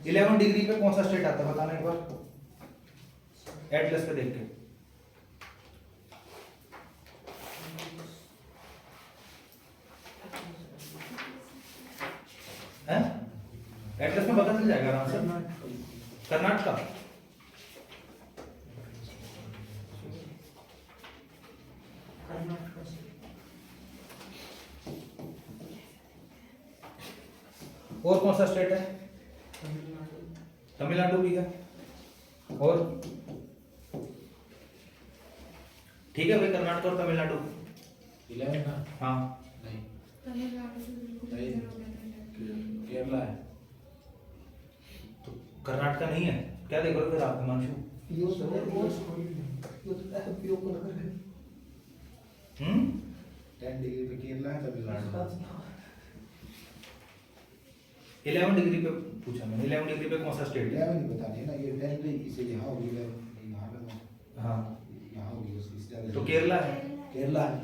11 डिग्री पे कौन सा स्टेट आता है बताना एक बार एटलस पे देख के। एटलस में पता चल जाएगा आराम से। कर्नाटका, और कौन सा स्टेट है? तमिलनाडु भी है, और ठीक है भाई, कर्नाटक और तमिलनाडु 11 ना? हाँ नहीं, तमिलनाडु से बिल्कुल नहीं। इधर हो गया था। केरला है। तो कर्नाटका नहीं है, क्या देख रहे हो फिर आप हिमांशु? हम्म 10 डिग्री पे केरला है, तमिलनाडु। 11 डिग्री पे पूछा मैंने, 11 डिग्री पे कौन सा स्टेट है? 11 नहीं बता नहीं ना, ये 10 डिग्री से यहाँ होगी, 11 यहाँ पे हाँ, यहाँ होगी इस जगह। तो केरला है। केरला है।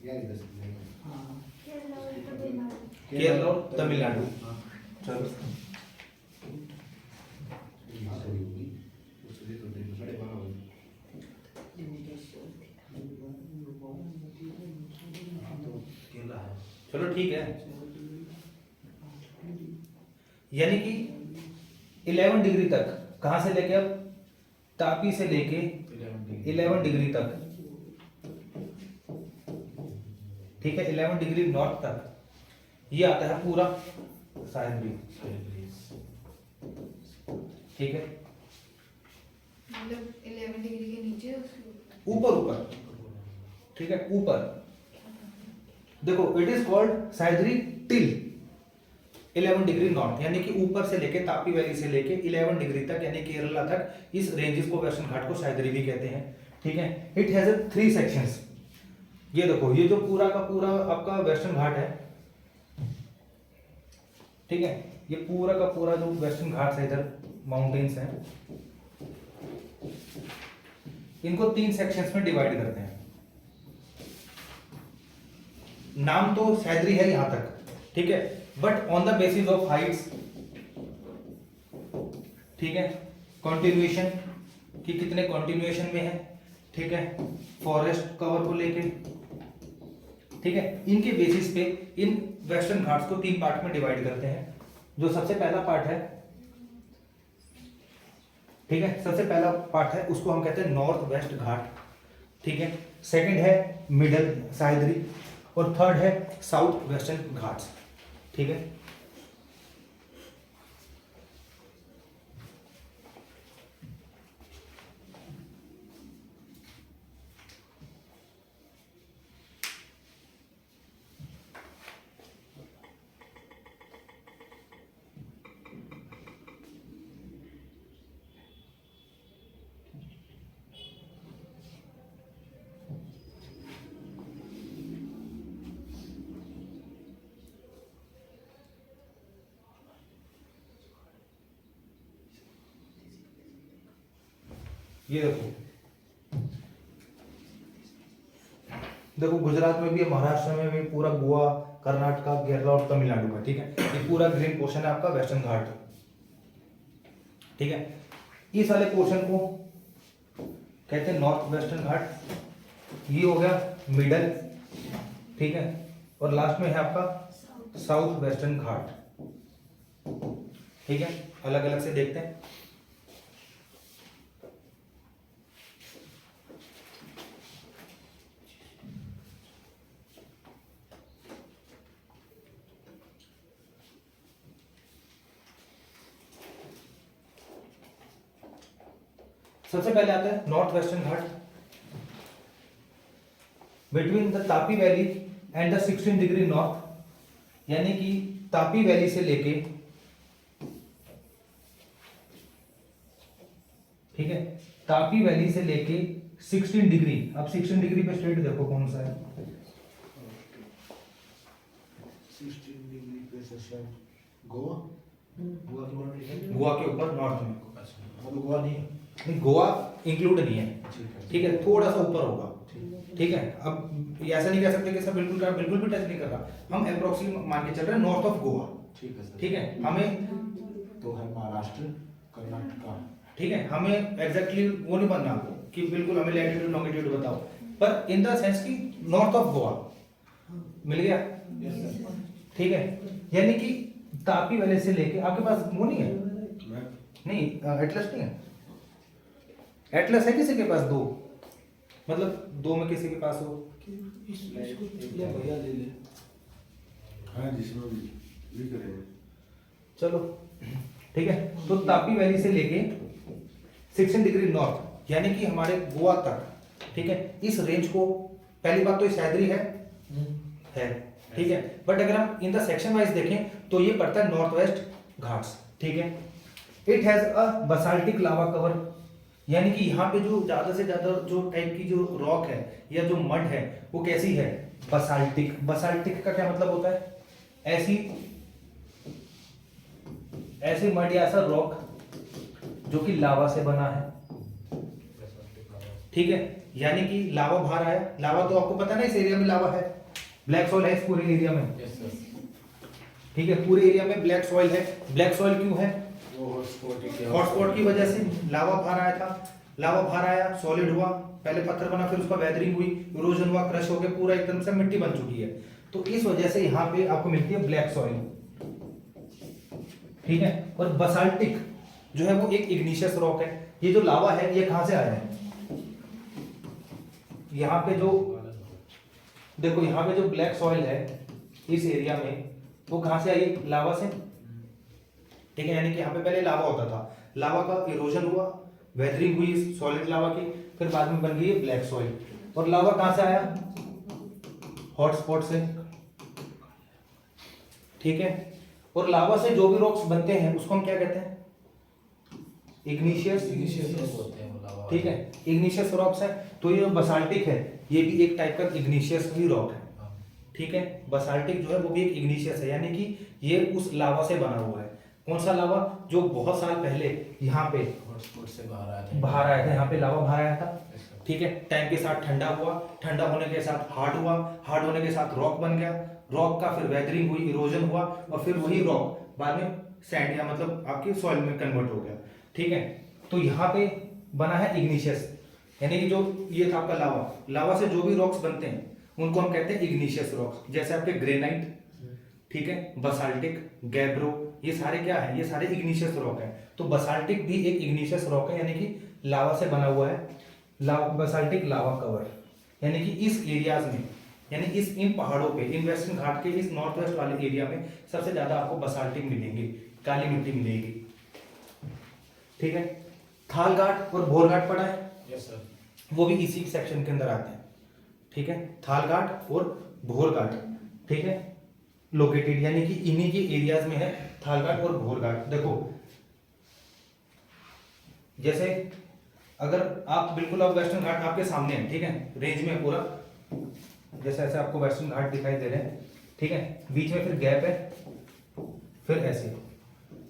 यार इधर से केरल और तमिलनाडु। हाँ। चलो हाँ, थोड़ी होगी। उसके लिए तो देखो 12:30 बजे। हाँ, तो केरला है। चलो ठीक है, यानी कि 11 डिग्री तक, कहां से लेके, अब तापी से लेके 11 डिग्री तक, ठीक है, 11 डिग्री नॉर्थ तक ये आता है पूरा सह्याद्री, ठीक है। मतलब 11 डिग्री के नीचे उसके ऊपर, ठीक है, ऊपर देखो, it is called Sahyadri till 11 degree north, यानी कि ऊपर से लेके तापी वैली से लेके 11 डिग्री तक, यानी केरला तक, इस रेंजेस को, वेस्टर्न घाट को सह्याद्री भी कहते हैं, ठीक है। It has 3 sections. ये देखो, ये जो पूरा का पूरा आपका वेस्टर्न घाट है, ठीक है, ये पूरा का पूरा जो वेस्टर्न घाट है, इधर माउंटेन्स हैं, इनको 3 सेक्शंस में डिवाइड करते हैं। नाम तो सह्याद्री है यहां तक, ठीक है, but on the basis of Heights, ठीक है, कंटिन्यूएशन कि कितने कंटिन्यूएशन में है, ठीक है, फॉरेस्ट कवर को लेके, ठीक है, इनके बेसिस पे इन वेस्टर्न घाट्स को 3 पार्ट में डिवाइड करते हैं। जो सबसे पहला पार्ट है, ठीक है, सबसे पहला पार्ट है उसको हम कहते हैं नॉर्थ वेस्ट घाट, ठीक है। सेकंड है मिडल सह्याद्री, और थर्ड है साउथ वेस्टर्न घाट्स, ठीक है। ये देखो गुजरात में भी है, महाराष्ट्र में भी, पूरा गोवा, कर्नाटका, केरला और तमिलनाडु का, ठीक है। ये पूरा ग्रीन पोर्शन है आपका वेस्टर्न घाट, ठीक है। इस वाले पोर्शन को कहते हैं नॉर्थ वेस्टर्न घाट। ये हो गया मिडल, ठीक है, और लास्ट में है आपका साउथ वेस्टर्न घाट, ठीक है। अलग अलग से देखते हैं। सबसे पहले आता है north western Ghat, between the Tapi valley and the 16 degree north, यानी कि तापी वैली से लेके, ठीक है, तापी वैली से लेके 16 डिग्री। अब 16 डिग्री पे स्टेट देखो कौन सा है, 16 डिग्री पे से गोवा, गोवा के ऊपर नॉर्थ में। मतलब गोवा नहीं है, नहीं, गोवा इंक्लूड नहीं है, ठीक है, ठीक है, थोड़ा सा ऊपर होगा, ठीक है। अब ये ऐसा नहीं कह सकते कि सब बिल्कुल का बिल्कुल भी टच नहीं कर रहा, हम अप्रोक्सीमेट मान के चल रहे हैं नॉर्थ ऑफ गोवा, ठीक है सर, ठीक है। हमें तो है महाराष्ट्र, कर्नाटका, ठीक है, हमें एग्जैक्टली वो नहीं बनना कि बिल्कुल हमें लैटिट्यूड लॉन्गिट्यूड बताओ, पर इन द सेंस कि नॉर्थ ऑफ गोवा मिल गया, ठीक है। यानी कि तापी वैली से लेके, आपके पास वो नहीं है, नहीं एटलस नहीं है, एटलस है किसी के पास? दो, मतलब दो में किसी के पास हो, भैया ले ले, हाँ जिसमें भी करेंगे, चलो ठीक है। तो तापी वैली से लेके 16 डिग्री नॉर्थ, यानी कि हमारे गोवा तक, ठीक है, इस रेंज को, पहली बात तो ये सह्याद्री है, ठीक है, बट अगर हम इन द सेक्शन वाइज देखें तो ये पड़ता है नॉर्थ वेस्ट घाट्स, ठीक है। It has a basaltic lava cover, यानी कि यहाँ पे जो ज्यादा से ज्यादा जो टाइप की जो रॉक है या जो मड है वो कैसी है? बसाल्टिक। बसाल्टिक का क्या मतलब होता है? ऐसी मड या ऐसा रॉक जो कि लावा से बना है, ठीक है, यानी कि लावा बाहर आया। लावा तो आपको पता है ना, इस एरिया में लावा है, ब्लैक सोल है इस पूरे एरिया में, ठीक है, पूरे एरिया में ब्लैक सॉइल है। ब्लैक सॉइल क्यों है? वो हॉटस्पॉट की वजह से लावा बाहर आया था, लावा बाहर आया, सॉलिड हुआ, पहले पत्थर बना, फिर उसका वेदरिंग हुई, इरोजन हुआ, क्रश होकर पूरा एकदम से मिट्टी बन चुकी है। तो इस वजह से यहाँ पे आपको मिलती है ब्लैक सॉइल, ठीक है। और बसाल्टिक जो है वो एक इग्निशियस रॉक है। ये जो लावा है ये कहां से आया है? यहाँ पे जो देखो, यहाँ पे जो ब्लैक सॉइल है इस एरिया में, वो कहां से आई? लावा से, ठीक है। यानी कि यहाँ पे पहले लावा होता था, लावा का इरोजन हुआ, वेदरिंग हुई सॉलिड लावा की, फिर बाद में बन गई ब्लैक सॉइल। और लावा कहां से आया? हॉटस्पॉट से, ठीक है। और लावा से जो भी रॉक्स बनते हैं उसको हम क्या कहते हैं? इग्निशियस, होते हैं वो लावा, ठीक है, इग्निशियस रॉक्स है। तो ये बसाल्टिक है, ये भी एक टाइप का इग्निशियस ही रॉक है, ठीक है। बसाल्टिक जो है वो भी एक इग्निशियस है, यानी कि ये उस लावा से बना हुआ है। कौन सा लावा? जो बहुत साल पहले यहाँ पे हॉटस्पॉट से बाहर आया था, बाहर आया था, यहाँ पे लावा बाहर आया था, ठीक है। टाइम के साथ ठंडा हुआ, ठंडा होने के साथ हार्ड हुआ, हार्ड होने के साथ रॉक बन गया, रॉक का फिर वेदरिंग हुई, इरोजन हुआ, और फिर वही रॉक बाद में सैंड या मतलब आपकी सॉइल में कन्वर्ट हो गया, ठीक है। तो यहाँ पे बना है इग्निशियस, यानी कि जो ये था आपका लावा, लावा से जो भी रॉक्स बनते हैं उनको हम कहते हैं इग्निशियस रॉक्स। जैसे आपके ग्रेनाइट, ठीक है, बसाल्टिक, गैब्रो, ये सारे क्या है? ये सारे इग्निशियस रॉक है। तो बसाल्टिक भी एक इग्निशियस रॉक है, यानी कि लावा से बना हुआ है। बसाल्टिक लावा कवर, यानी कि इस एरियाज में, यानी इन पहाड़ों पे, इन वेस्टर्न घाट के इस नॉर्थ वेस्ट वाले एरिया में सबसे ज्यादा आपको बसाल्टिक मिलेंगे, काली मिट्टी मिलेगी, ठीक है। थाल घाट और भोर घाट पड़ा है, यस सर, वो भी इसी सेक्शन के अंदर आते हैं, ठीक है। थाल घाट और भोर घाट, ठीक है, लोकेटेड, यानी कि इन्हीं के एरियाज में है थाल घाट और भोर घाट। देखो जैसे अगर आप बिल्कुल अब वेस्टर्न घाट आपके सामने है, ठीक है, रेंज में पूरा, जैसे ऐसे आपको वेस्टर्न घाट दिखाई दे रहे हैं, ठीक है, बीच में फिर गैप है, फिर ऐसे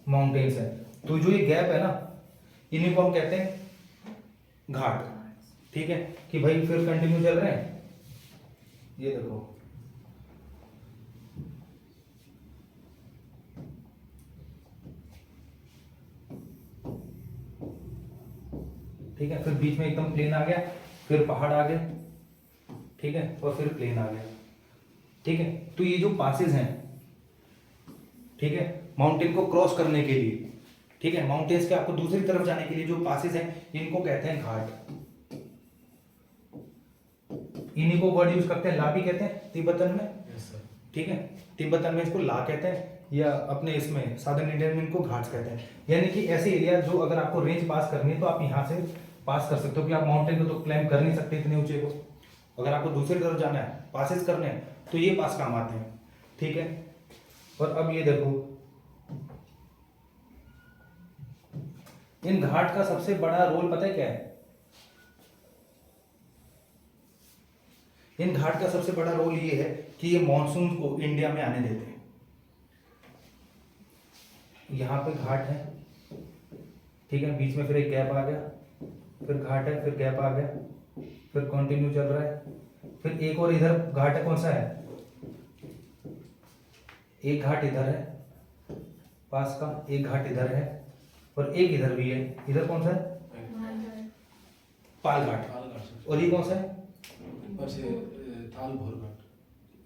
माउंटेन्स है। तो जो ये गैप है ना, इन्हीं को हम कहते हैं घाट, ठीक है। कि भाई फिर कंटिन्यू चल रहे हैं, ये देखो ठीक है, फिर बीच में एकदम प्लेन आ गया, फिर पहाड़ आ गए, ठीक है, और फिर प्लेन आ गया, ठीक है। तो ये जो पासेस हैं, ठीक है, माउंटेन को क्रॉस करने के लिए, ठीक है, माउंटेन्स के आपको दूसरी तरफ जाने के लिए जो पासेस हैं इनको कहते हैं घाट। इन्हीं को वर्ड यूज करते हैं, ला भी कहते हैं तिब्बतन में, यस सर, ठीक है, तिब्बतन में इसको ला कहते हैं, या अपने इसमें साउदर्न इंडियन में इनको घाट्स कहते हैं। यानी कि ऐसे एरिया जो अगर आपको रेंज पास करनी है तो आप यहाँ से पास कर सकते हो, कि आप माउंटेन को तो क्लाइंब कर नहीं सकते इतने ऊंचे को, अगर आपको दूसरी तरफ जाना है, पासेस करने हैं, तो ये पास काम आते हैं, ठीक है। और अब ये देखो, इन घाट का सबसे बड़ा रोल पता है क्या है? इन घाट का सबसे बड़ा रोल ये है कि ये मॉनसून को इंडिया में आने देते हैं। यहाँ पे घाट है, ठीक है, बीच में फिर एक गैप आ गया, फिर घाट है, फिर गैप आ गया, फिर कंटिन्यू चल रहा है, फिर एक और इधर घाट है, कौन सा है? एक घाट इधर है पास का, एक घाट इधर है, और एक इधर भी है। इधर कौन सा है? पाल घाट। और ये कौन सा है? ऊपर से थाल भोर घाट,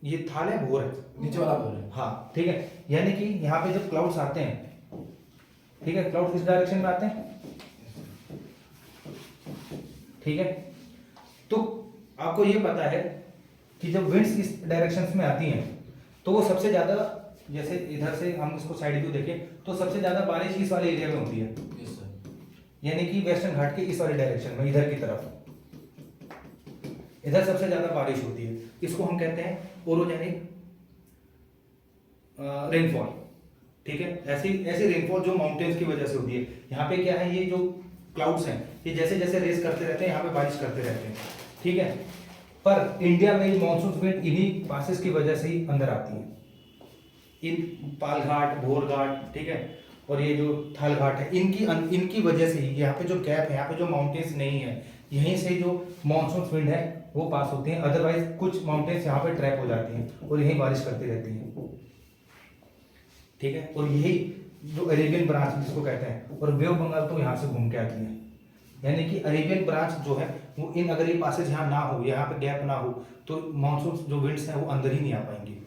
ये थाल है, भोर है, नीचे वाला भोर है, हाँ, ठीक है। यानी कि यहाँ पे जब क्लाउड्स आते हैं, ठीक है, क्लाउड किस डायरेक्शन में आते हैं, ठीक है। तो आपको ये पता है कि जब विंड्स इस डायरेक्शंस में आती हैं तो वो सबसे ज्यादा, जैसे इधर से हम इसको साइड व्यू देखें तो सबसे ज्यादा बारिश इस वाले एरिया में होती है, यस सर, यानी कि वेस्टर्न घाट के इस वाले डायरेक्शन में, इधर की तरफ, इधर सबसे ज्यादा बारिश होती है। इसको हम कहते हैं ओरोजेनिक रेनफॉल, ठीक है। ऐसी ऐसी रेनफॉल जो माउंटेन्स की वजह से होती है। यहाँ पे क्या है, ये जो क्लाउड्स हैं ये जैसे जैसे रेस करते रहते हैं, यहाँ पे बारिश करते रहते हैं, ठीक है। पर इंडिया में मानसून विंड इन्हीं पासेस की वजह से ही अंदर आती है, इन पाल घाट, भोर घाट, ठीक है, और ये जो थाल घाट है, इनकी वजह से ही यहाँ पे जो गैप है, यहाँ पे जो माउंटेन्स नहीं है, यहीं से जो मानसून विंड है वो पास होती हैं। अदरवाइज कुछ माउंटेन्स यहाँ पे ट्रैप हो जाती हैं और यहीं बारिश करती रहती हैं। ठीक है, और यही जो अरेबियन ब्रांच जिसको कहते हैं, और वे ऑफ बंगाल तो यहाँ से घूम के आती है। यानी कि अरेबियन ब्रांच जो है वो इन, अगर ये पासेज यहाँ ना हो, यहाँ पे गैप ना हो, तो मानसून जो विंड्स हैं वो अंदर ही नहीं आ पाएंगी।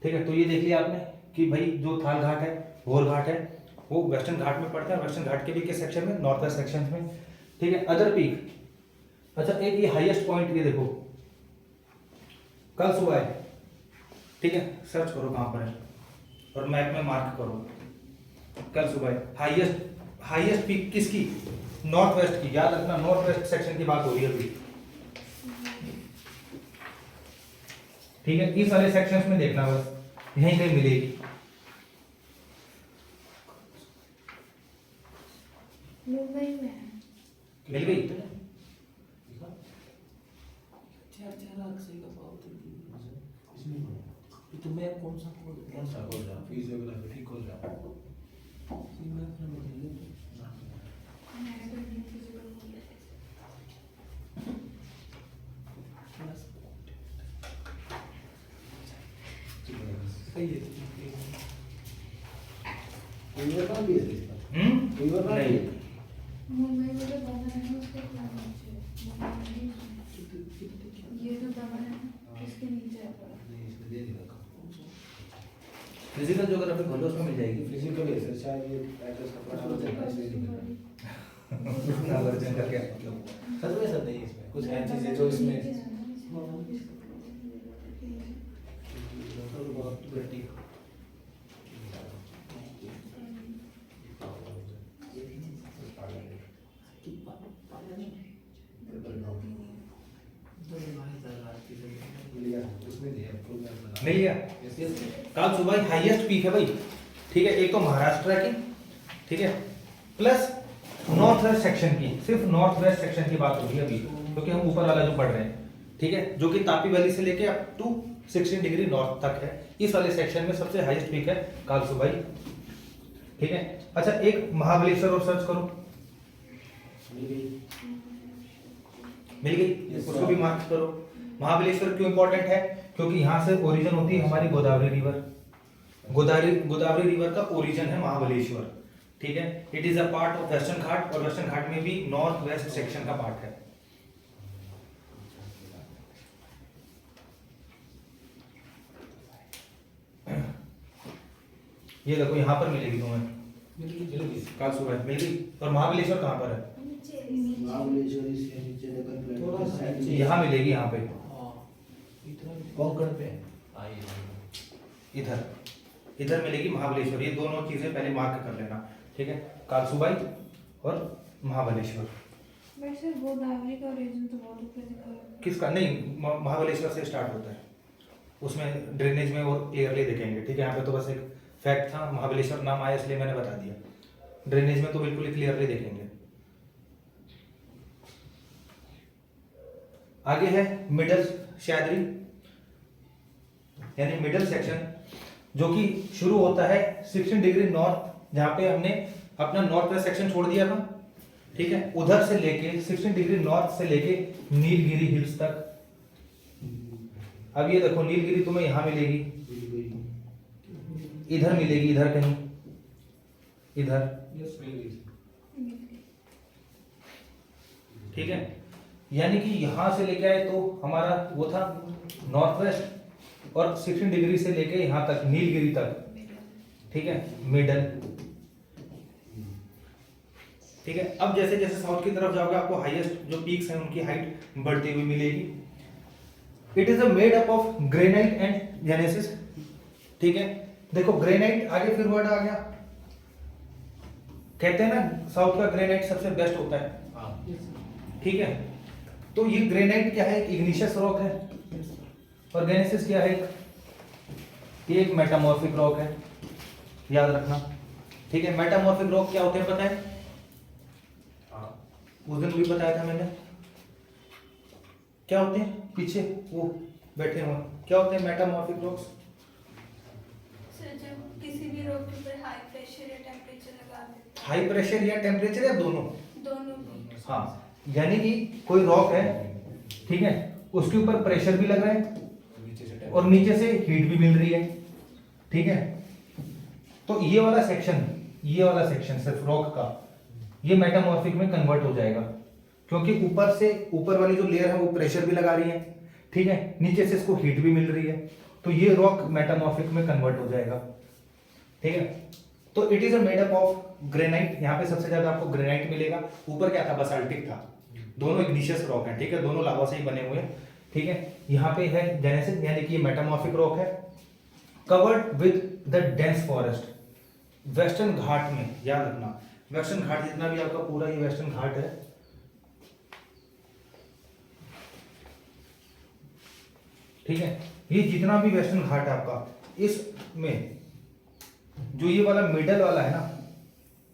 ठीक है, तो ये देख लिया आपने कि भाई जो थाल घाट है, घोर घाट है, वो वेस्टर्न घाट में पड़ता है। वेस्टर्न घाट के भी किस सेक्शन में? नॉर्थ वेस्ट सेक्शन में। ठीक है, अदर पीक, अच्छा एक ये हाईएस्ट पॉइंट, ये देखो कल सुबह है, ठीक है, सर्च करो कहाँ पर है और मैप में मार्क करो, कल सुबह हाईएस्ट पीक किसकी? नॉर्थ वेस्ट की। याद रखना, नॉर्थ वेस्ट सेक्शन की बात हो रही है अभी। ठीक है, इस वाले सेक्शंस में देखना, बस यहीं कहीं मिलेगी। मुंबई में है। मिल गई? तो मैं कौन सा खोल रहा हूँ? फिजियोग्राफी ठीक खोल रहा हूँ। मैंने तो इंडियन फिजिकल बोला नहीं, मुंबई में जो भवन है उसके प्लान नीचे ये जो भवन है इसके नीचे है पूरा। फिजिकल ज्योग्राफी खोलो, उसमें मिल जाएगी। फिजिकल है सर, शायद ये एड्रेस का पता होता है इसलिए नहीं मिला। वर्जन करके सच में सब नहीं इसमें कुछ है चीजें जो इसमें बहुत गट्टी मिल गया। कल सुबह हाईएस्ट पीक है भाई, ठीक है, एक तो महाराष्ट्र की, ठीक है, प्लस नॉर्थ वेस्ट सेक्शन की, सिर्फ नॉर्थ वेस्ट सेक्शन की बात हो रही है अभी, क्योंकि हम ऊपर वाला जो पढ़ रहे हैं, ठीक है, जो कि तापी वैली से लेके अप टू 16 डिग्री नॉर्थ तक है। इस वाले सेक्शन में सबसे हाईएस्ट पीक है कालसुबाई। ठीक है, अच्छा एक महाबलेश्वर और सर्च करो, मिल गई, उसको भी मार्क करो। महाबलेश्वर क्यों इंपॉर्टेंट है? क्योंकि यहाँ से ओरिजिन होती है हमारी गोदावरी रिवर। गोदावरी रिवर का ओरिजिन है महाबलेश्वर। ठीक है, it is a part of Western Ghat, और वेस्टर्न घाट में भी नॉर्थ वेस्ट सेक्शन का पार्ट है। ये देखो यहाँ पर मिलेगी तुम्हें, काल सुबह मिल गई। और महाबलेश्वर कहाँ पर है? यहाँ मिलेगी, यहाँ पे कोंकण पे इधर इधर मिलेगी महाबलेश्वर। ये दोनों चीजें पहले मार्क कर लेना, ठीक है, कालसुबाई और महाबलेश्वर। वैसे गोदावरी का ओरिजिन तो बहुत ऊपर दिखा है। किसका? नहीं, महाबलेश्वर से स्टार्ट होता है, उसमें ड्रेनेज में और क्लियरली देखेंगे। ठीक है, यहाँ पे तो बस एक फैक्ट था, महाबलेश्वर नाम आया इसलिए मैंने बता दिया। ड्रेनेज में तो बिल्कुल ही क्लियरली देखेंगे। आगे है मिडल सह्याद्री, यानी मिडल सेक्शन, जो कि शुरू होता है 16 डिग्री नॉर्थ, जहां पे हमने अपना नॉर्थ वेस्ट सेक्शन छोड़ दिया था। ठीक है, उधर से लेके 16 डिग्री नॉर्थ से लेके नीलगिरी हिल्स तक। अब ये देखो, नीलगिरी तुम्हें यहां मिलेगी, इधर मिलेगी, इधर कहीं, इधर। ठीक है, यानी कि यहां से लेके आए तो हमारा वो था नॉर्थ वेस्ट, और 16 डिग्री से लेके यहां तक नीलगिरी तक। ठीक है, मिडल। ठीक है, अब जैसे जैसे साउथ की तरफ जाओगे आपको हाईएस्ट जो पीक्स हैं उनकी हाइट बढ़ती हुई मिलेगी। It is a made up of granite and genesis. ठीक है, देखो ग्रेनाइट आगे फिर वर्ड आ गया, कहते हैं ना साउथ का ग्रेनाइट सबसे बेस्ट होता है। ठीक है, तो ये ग्रेनाइट क्या है? एक इग्निशियस रॉक है, और जेनेसिस क्या है? ये एक मेटामॉर्फिक रॉक है, याद रखना। ठीक है, मेटामॉर्फिक रॉक क्या होते हैं पता है? उस दिन भी बताया था मैंने, क्या होते हैं? पीछे वो बैठे हुए क्या होते हैं मेटामॉर्फिक रॉक्स? सर जब किसी भी रॉक के ऊपर हाई प्रेशर या टेम्परेचर लगा देते हैं। हाई प्रेशर या टेम्परेचर या दोनों? दोनों भी। हाँ, यानी कि कोई रॉक है, ठीक है, उसके ऊपर प्रेशर भी लग रहा है नीचे से और नीचे से हीट भी मिल रही है, ठीक है। तो ये वाला सेक्शन सिर्फ रॉक का ये मेटामॉर्फिक में कन्वर्ट हो जाएगा, क्योंकि ऊपर से ऊपर वाली जो लेयर है वो प्रेशर भी लगा रही है, ठीक है, नीचे से इसको हीट भी मिल रही है, तो ये रॉक मेटामॉर्फिक में कन्वर्ट हो जाएगा, ठीक है। तो it is a made up of granite. यहाँ पे सबसे ज्यादा आपको ग्रेनाइट मिलेगा, ऊपर क्या था, बसाल्टिक था, दोनों इग्निशियस रॉक है, ठीक है, दोनों लावा से ही बने हुए हैं, ठीक है। यहाँ पे है जेनेसिस, यानी कि ये मेटामॉर्फिक रॉक है, covered with the dense forest. Western Ghat में, याद रखना, वेस्टर्न घाट जितना भी आपका पूरा ये वेस्टर्न घाट है, ठीक है, ये जितना भी वेस्टर्न घाट है आपका, इसमें जो ये वाला मिडल वाला है ना,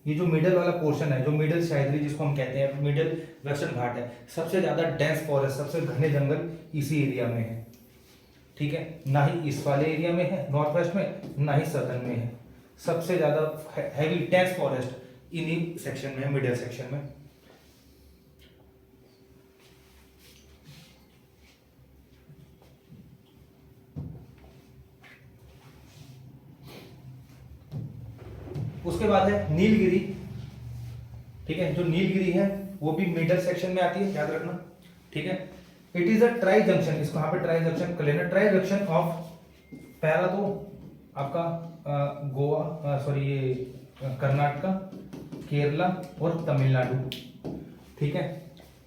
ये जो मिडल वाला पोर्शन है, जो मिडल सह्याद्री जिसको हम कहते हैं, मिडल वेस्टर्न घाट है, सबसे ज्यादा डेंस फॉरेस्ट, सबसे घने जंगल इसी एरिया में है, ठीक है। ना ही इस वाले एरिया में है नॉर्थ वेस्ट में, ना ही सदर्न में है, सबसे ज्यादा हैवी डेंस फॉरेस्ट इन्हीं सेक्शन में है, मिडल सेक्शन में। उसके बाद है नीलगिरी, ठीक है, जो नीलगिरी है वो भी मिडल सेक्शन में आती है, याद रखना, ठीक है। It is a tri junction, इसको यहाँ पे ट्राई जंक्शन कर लेना, ट्राई जंक्शन ऑफ, पहला तो आपका गोवा, सॉरी ये कर्नाटका, केरला और तमिलनाडु, ठीक है,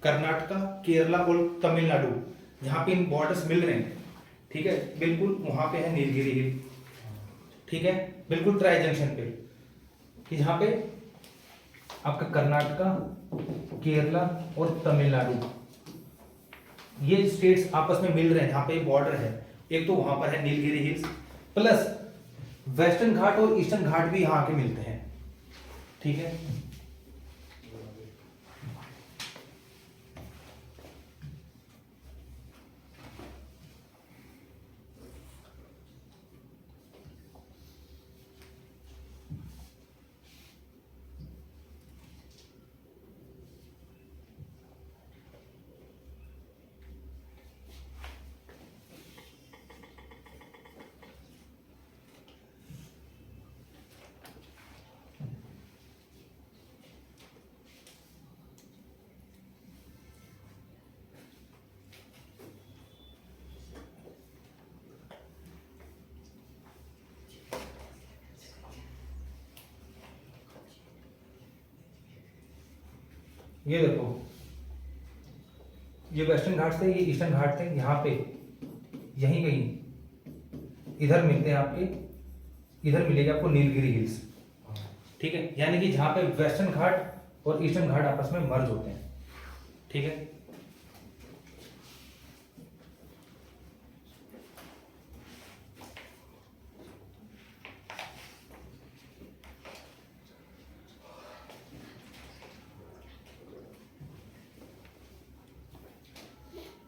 कर्नाटका, केरला और तमिलनाडु, जहाँ पे इन बॉर्डर्स मिल रहे हैं, ठीक है, बिल्कुल वहां पे है नीलगिरी हिल, ठीक है, बिल्कुल ट्राई जंक्शन पे, कि जहाँ पे आपका कर्नाटका, केरला और तमिलनाडु ये स्टेट्स आपस में मिल रहे हैं, जहाँ पे बॉर्डर है, एक तो वहां पर है Nilgiri hills, plus western Ghat और ईस्टर्न घाट भी यहाँ के मिलते हैं, ठीक है। ये देखो, ये वेस्टर्न घाट थे, ये ईस्टर्न घाट थे, यहाँ पे यहीं कहीं इधर मिलते हैं आपके, इधर मिलेगी आपको नीलगिरी हिल्स, ठीक है, यानी कि जहाँ पे वेस्टर्न घाट और ईस्टर्न घाट आपस में मर्ज होते हैं, ठीक है।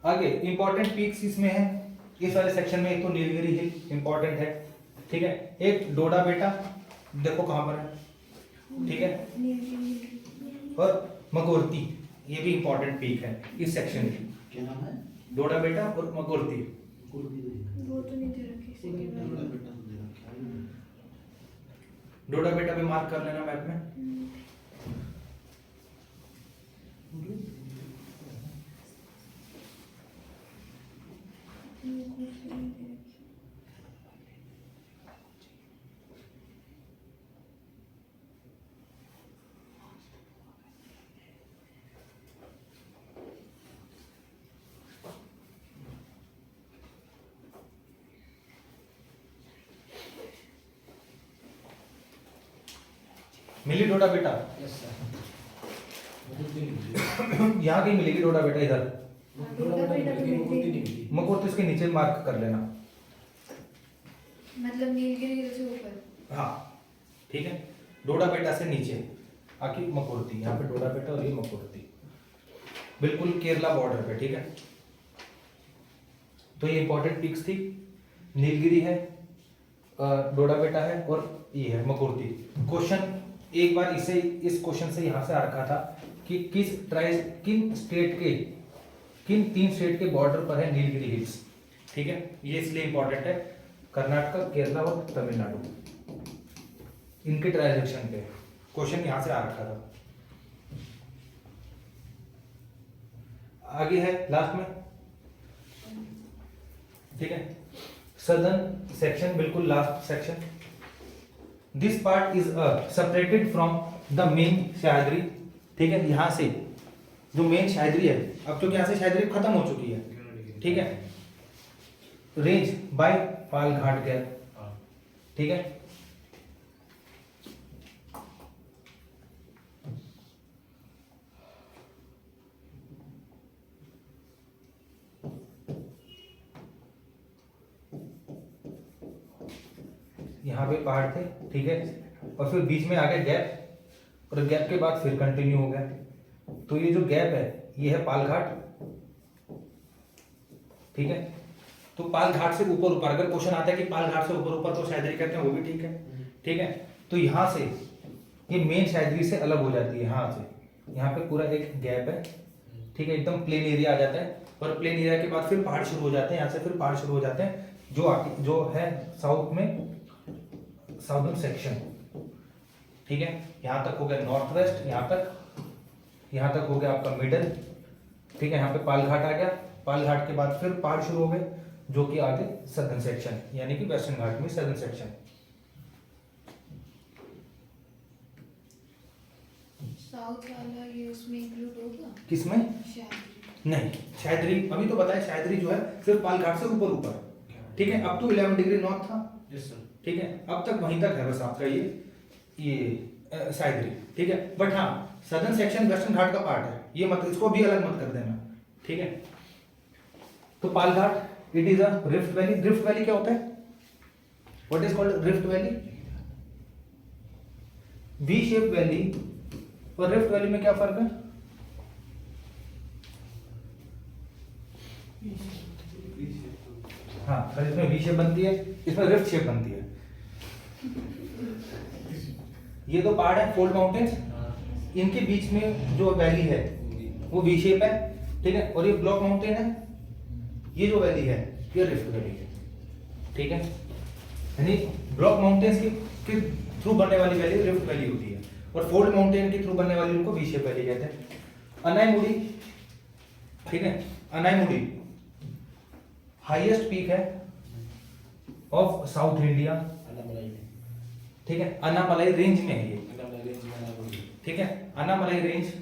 आगे इंपॉर्टेंट पीक्स इसमें है, इस वाले सेक्शन में एक तो नीलगिरी हिल इंपॉर्टेंट है, ठीक है, एक डोडा बेटा, देखो कहां पर है, ठीक है, और मकोरती, ये भी इंपॉर्टेंट पीक है इस सेक्शन की, क्या नाम है? डोडा बेटा और मकोरती। वो तो नहीं दे रखी इसी के डोडा बारे में। बेटा तो दे रखा है। डोडा बेटा भी मार्क कर लेना मैप में। वो कुछ नहीं दे रखी। मिली डोडा बेटा? Yes sir. यहाँ कहीं मिलेगी डोडा बेटा, इधर नहीं मकोरती इसके नीचे मार्क कर लेना। मतलब नीलगिरी हिल से ऊपर। हाँ ठीक है, डोडा बेटा से नीचे आके मकोरती, यहाँ पे डोडा बेटा और ये मकोरती, बिल्कुल केरला बॉर्डर पे, ठीक है। तो ये इंपॉर्टेंट पिक्स थी, नीलगिरी है, डोडा बेटा है और ये है मकोरती। क्वेश्चन एक बार इसे, इस क्वेश्चन से यहाँ से आ रखा था कि किन स्टेट के, किन 3 स्टेट के बॉर्डर पर है नीलगिरी हिल्स। ठीक है, ये इसलिए इंपॉर्टेंट है, कर्नाटका, केरला और तमिलनाडु, इनके ट्रांजैक्शन पे क्वेश्चन यहां से आ रखा था। आगे है लास्ट में, ठीक है, सदर्न सेक्शन, बिल्कुल last section. This part is separated from the main Sahyadri. ठीक है, यहां से जो मेन सह्याद्री है, अब क्योंकि यहां से सह्याद्री खत्म हो चुकी है, ठीक है, रेंज बाय पाल घाट गैप। ठीक है, यहाँ पे पहाड़ थे, ठीक है, और फिर बीच में आ गया गैप, और गैप के बाद फिर कंटिन्यू हो गया। तो ये जो गैप है ये है पाल घाट। ठीक है, तो पाल घाट से ऊपर ऊपर, अगर क्वेश्चन आता है कि पाल घाट से ऊपर ऊपर तो सह्याद्री कहते हैं, वो भी ठीक है। ठीक है, तो यहाँ से ये मेन सह्याद्री से अलग हो जाती है, यहाँ से यहाँ पे पूरा एक गैप है। ठीक है, एकदम प्लेन एरिया आ जाता है, और प्लेन एरिया के बाद फिर पहाड़ शुरू हो जाते हैं, यहाँ से फिर पहाड़ शुरू हो जाते हैं, जो है साउथ में साउदर्न सेक्शन। ठीक है, यहाँ तक हो गया नॉर्थ वेस्ट, यहाँ तक हो गया आपका मिडल। ठीक है, यहाँ पे पाल घाट आ गया, पाल घाट के बाद फिर पहाड़ शुरू हो गए, जो कि आगे सदर्न सेक्शन, यानी कि वेस्टर्न घाट में सदर्न सेक्शन। साउथ वाला ये उसमें इंक्लूड होगा? किसमें? शायद नहीं, सह्याद्री अभी तो बताया, सह्याद्री जो है सिर्फ पाल घाट से ऊपर ऊपर। ठीक है, अब तो 11 डिग्री नॉर्थ था। Yes sir. ठीक है, अब तक वहीं तक है बस आपका ये सह्याद्री। ठीक है, बट हाँ सदर्न सेक्शन वेस्टर्न घाट का पार्ट है, ये मत, इसको भी अलग मत कर देना। ठीक है, तो Palghat it is a rift valley. Rift valley क्या होता है? What is called rift valley? V shape valley और रिफ्ट वैली में क्या फर्क है? हाँ, अगर इसमें वी शेप बनती है, इसमें रिफ्ट शेप बनती है। ये तो पहाड़ है फोल्ड माउंटेन्स, इनके बीच में जो वैली है वो वी शेप है। ठीक है, और ये ब्लॉक माउंटेन है, ये जो वैली है ये रिफ्ट वैली है। ठीक है, यानी ब्लॉक माउंटेन्स के थ्रू बनने वाली वैली रिफ्ट वैली होती है, और फोल्ड माउंटेन के थ्रू बनने वाली उनको वी शेप वैली कहते हैं। अनाईमुड़ी, ठीक है, अनाईमुड़ी हाईएस्ट पीक है ऑफ साउथ इंडिया। ठीक है, अन्नामलाई रेंज में है ये। ठीक है, अन्नामलाई रेंज,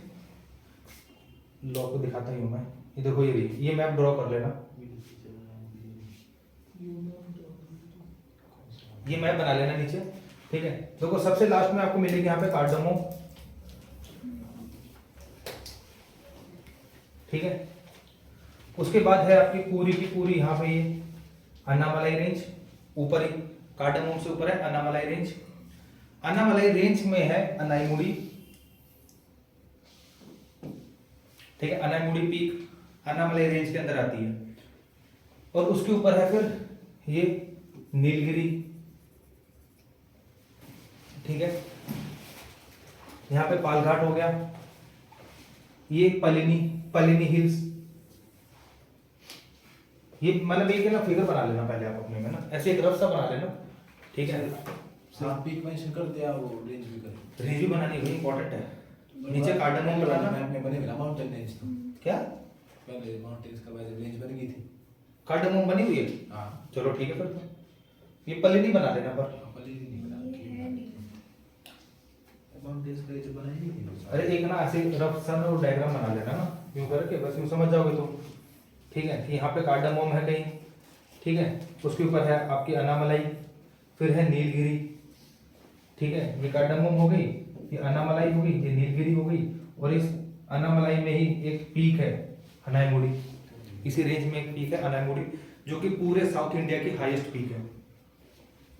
लो को दिखाता ही हूं मैं, ये देखो, ये मैप ड्रॉ कर लेना, ये मैप बना लेना नीचे। ठीक है, देखो सबसे लास्ट में आपको मिलेगी यहाँ पे कार्डमो। ठीक है, उसके बाद है आपकी पूरी की पूरी यहाँ पे ये अन्नामलाई रेंज, ऊपर ही कार्डमोम से ऊपर है अन्नामलाई रेंज। अन्नामलाई रेंज में है अनाईमुड़ी। ठीक है, अनाईमुड़ी पीक अन्नामलाई रेंज के अंदर आती है, और उसके ऊपर है फिर ये नीलगिरी। ठीक है, यहाँ पे पालघाट हो गया, ये पलिनी हिल्स। ये मतलब एक ना फिगर बना लेना पहले आप अपने में ना, ऐसे एक रफ सा बना लेना। ठीक है, आप पीक मेंशन कर दिया, वो रेंज भी कर, रेंज भी बनानी है, इंपॉर्टेंट है। नीचे कार्डमम बनाना, मैप में बनेगा माउंटेन रेंज तो क्या पहले माउंटेन्स का वैसे रेंज बन गई थी। कार्डमम बनी हुई है? हाँ, चलो ठीक है, फिर तो ये पलिनी बना देना पर। पहले ही नहीं बना ये है नहीं। माउंटेन्स का ये जो बनाई नहीं थी। अरे एक ना ऐसे रफ सा ना डायग्राम बना लेना ना, यूं करके बस यूं समझ जाओगे तुम। ठीक है, कि यहाँ पे कार्डमम है कहीं, ठीक है, उसके ऊपर है आपकी अनामलाई, फिर है नीलगिरी। ठीक है, ये कार्डमम हो गई, ये अनामलाई हो गई, ये नीलगिरी हो गई, और इस अनामलाई में ही एक पीक है अनाईमुड़ी। इसी रेंज में एक पीक है अनाईमुड़ी, जो कि पूरे साउथ इंडिया की हाईएस्ट पीक है।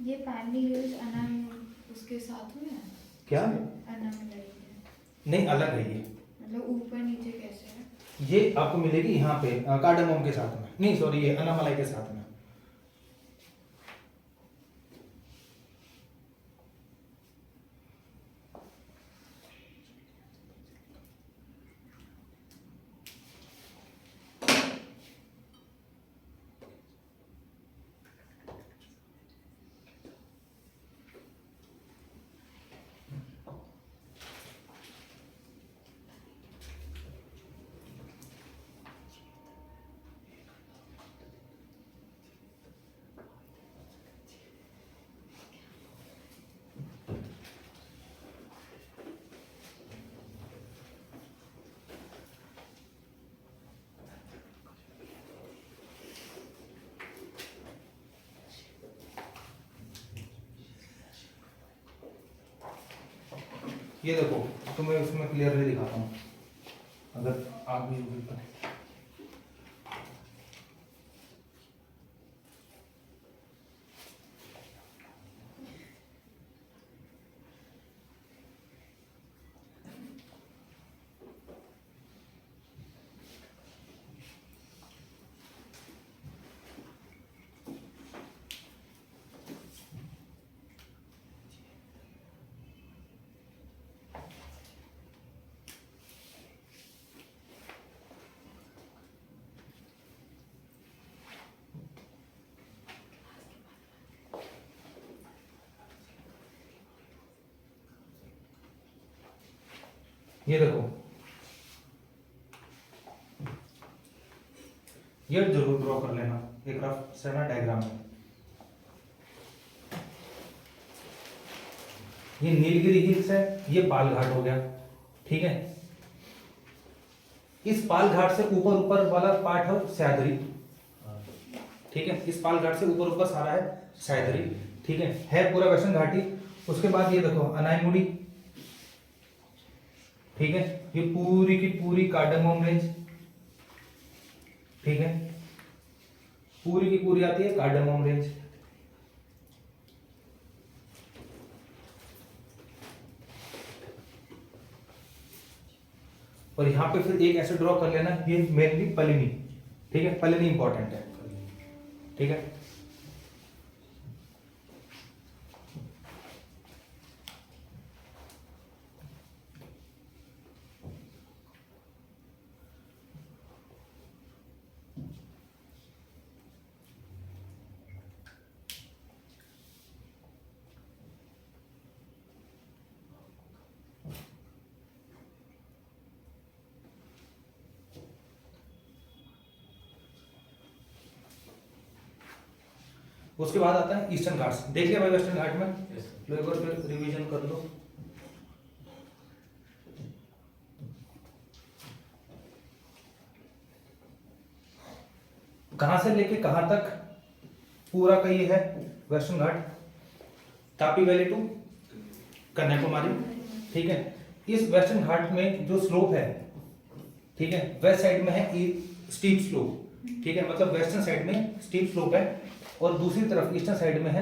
ये पैनी हिल्स अनाम उसके साथ में है? क्या? अनामलाई में? नहीं, अलग है ये। मतलब ऊपर नीचे कैसे है? ये आपको मिलेगी यहाँ पे कार्डमम के साथ में, नहीं सॉरी, ये अनामलाई के साथ में। ये देखो, तो मैं उसमें क्लियरली दिखाता हूँ, अगर आप भी ये देखो, ये जरूर ड्रॉ कर लेना एक रफ सेना डायग्राम में। ये नीलगिरी हिल्स है, ये पाल घाट हो गया, ठीक है। इस पाल घाट से ऊपर ऊपर वाला पार्ट है सह्याद्री, ठीक है। इस पाल घाट से ऊपर ऊपर सारा है सह्याद्री, ठीक है पूरा वेस्टर्न घाटी। उसके बाद ये देखो अनायमुड़ी, ठीक है, ये पूरी की पूरी कार्डेमोम रेंज, ठीक है, पूरी की पूरी आती है कार्डेमोम रेंज। और यहां पे फिर एक ऐसे ड्रॉ कर लेना, ये मेनली पलिनी, ठीक है, पलिनी इंपॉर्टेंट है, ठीक है। उसके बाद आता है ईस्टर्न घाट्स। देख लिया भाई वेस्टर्न घाट में, लो एक बार फिर रिवीजन कर लो। कहां से लेके कहां तक पूरा का ये है Western Ghat, Tapi valley to Kanyakumari, ठीक है। इस वेस्टर्न घाट में जो स्लोप है, ठीक है, वेस्ट साइड में है स्टीप स्लोप, ठीक है, मतलब वेस्टर्न साइड में स्टीप स्लोप है और दूसरी तरफ ईस्टर्न साइड में है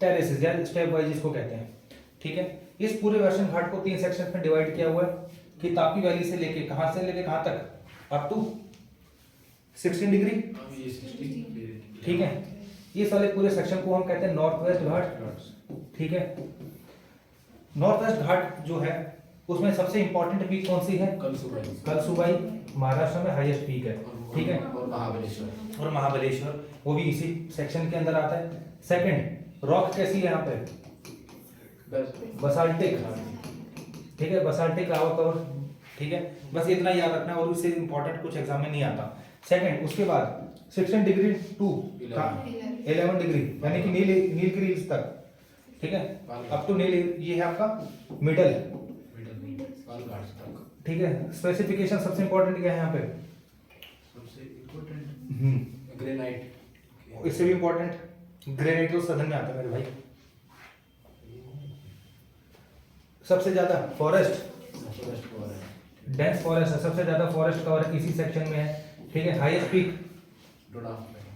टेरेसेस या स्टेप वाइज जिसको कहते हैं, ठीक है। इस पूरे वेस्टर्न घाट को 3 सेक्शन में डिवाइड किया हुआ है कि तापी वैली से लेके कहां तक, अप टू 16 डिग्री, ठीक है। इस वाले पूरे सेक्शन को हम कहते हैं नॉर्थ वेस्ट घाट, ठीक है। नॉर्थ वेस्ट घाट जो है उसमें सबसे इंपॉर्टेंट पीक कौन सी है, कलसुबाई, महाराष्ट्र में हाईएस्ट पीक है, ठीक है, और महाबलेश्वर वो भी इसी सेक्शन के अंदर आता है। सेकंड, रॉक कैसी है यहाँ पे, बसाल्टिक, ठीक है, बसाल्टिक लावा कवर, ठीक है। बस इतना याद रखना और उससे इंपॉर्टेंट कुछ एग्जाम में नहीं आता। सेकंड, उसके बाद 16 डिग्री टू 11 डिग्री यानी कि नीलगिरी हिल्स तक, ठीक है, अप टू नील, ये है आपका मिडल, ठीक है। स्पेसिफिकेशन सबसे इंपॉर्टेंट क्या है यहाँ पे, ग्रेनाइट, इससे भी इंपॉर्टेंट ग्रेनाइट तो सदन में आता है मेरे भाई। सबसे ज्यादा फॉरेस्ट, डेंस फॉरेस्ट है, सबसे ज्यादा फॉरेस्ट कवर इसी सेक्शन में है, ठीक है। हाईएस्ट पीक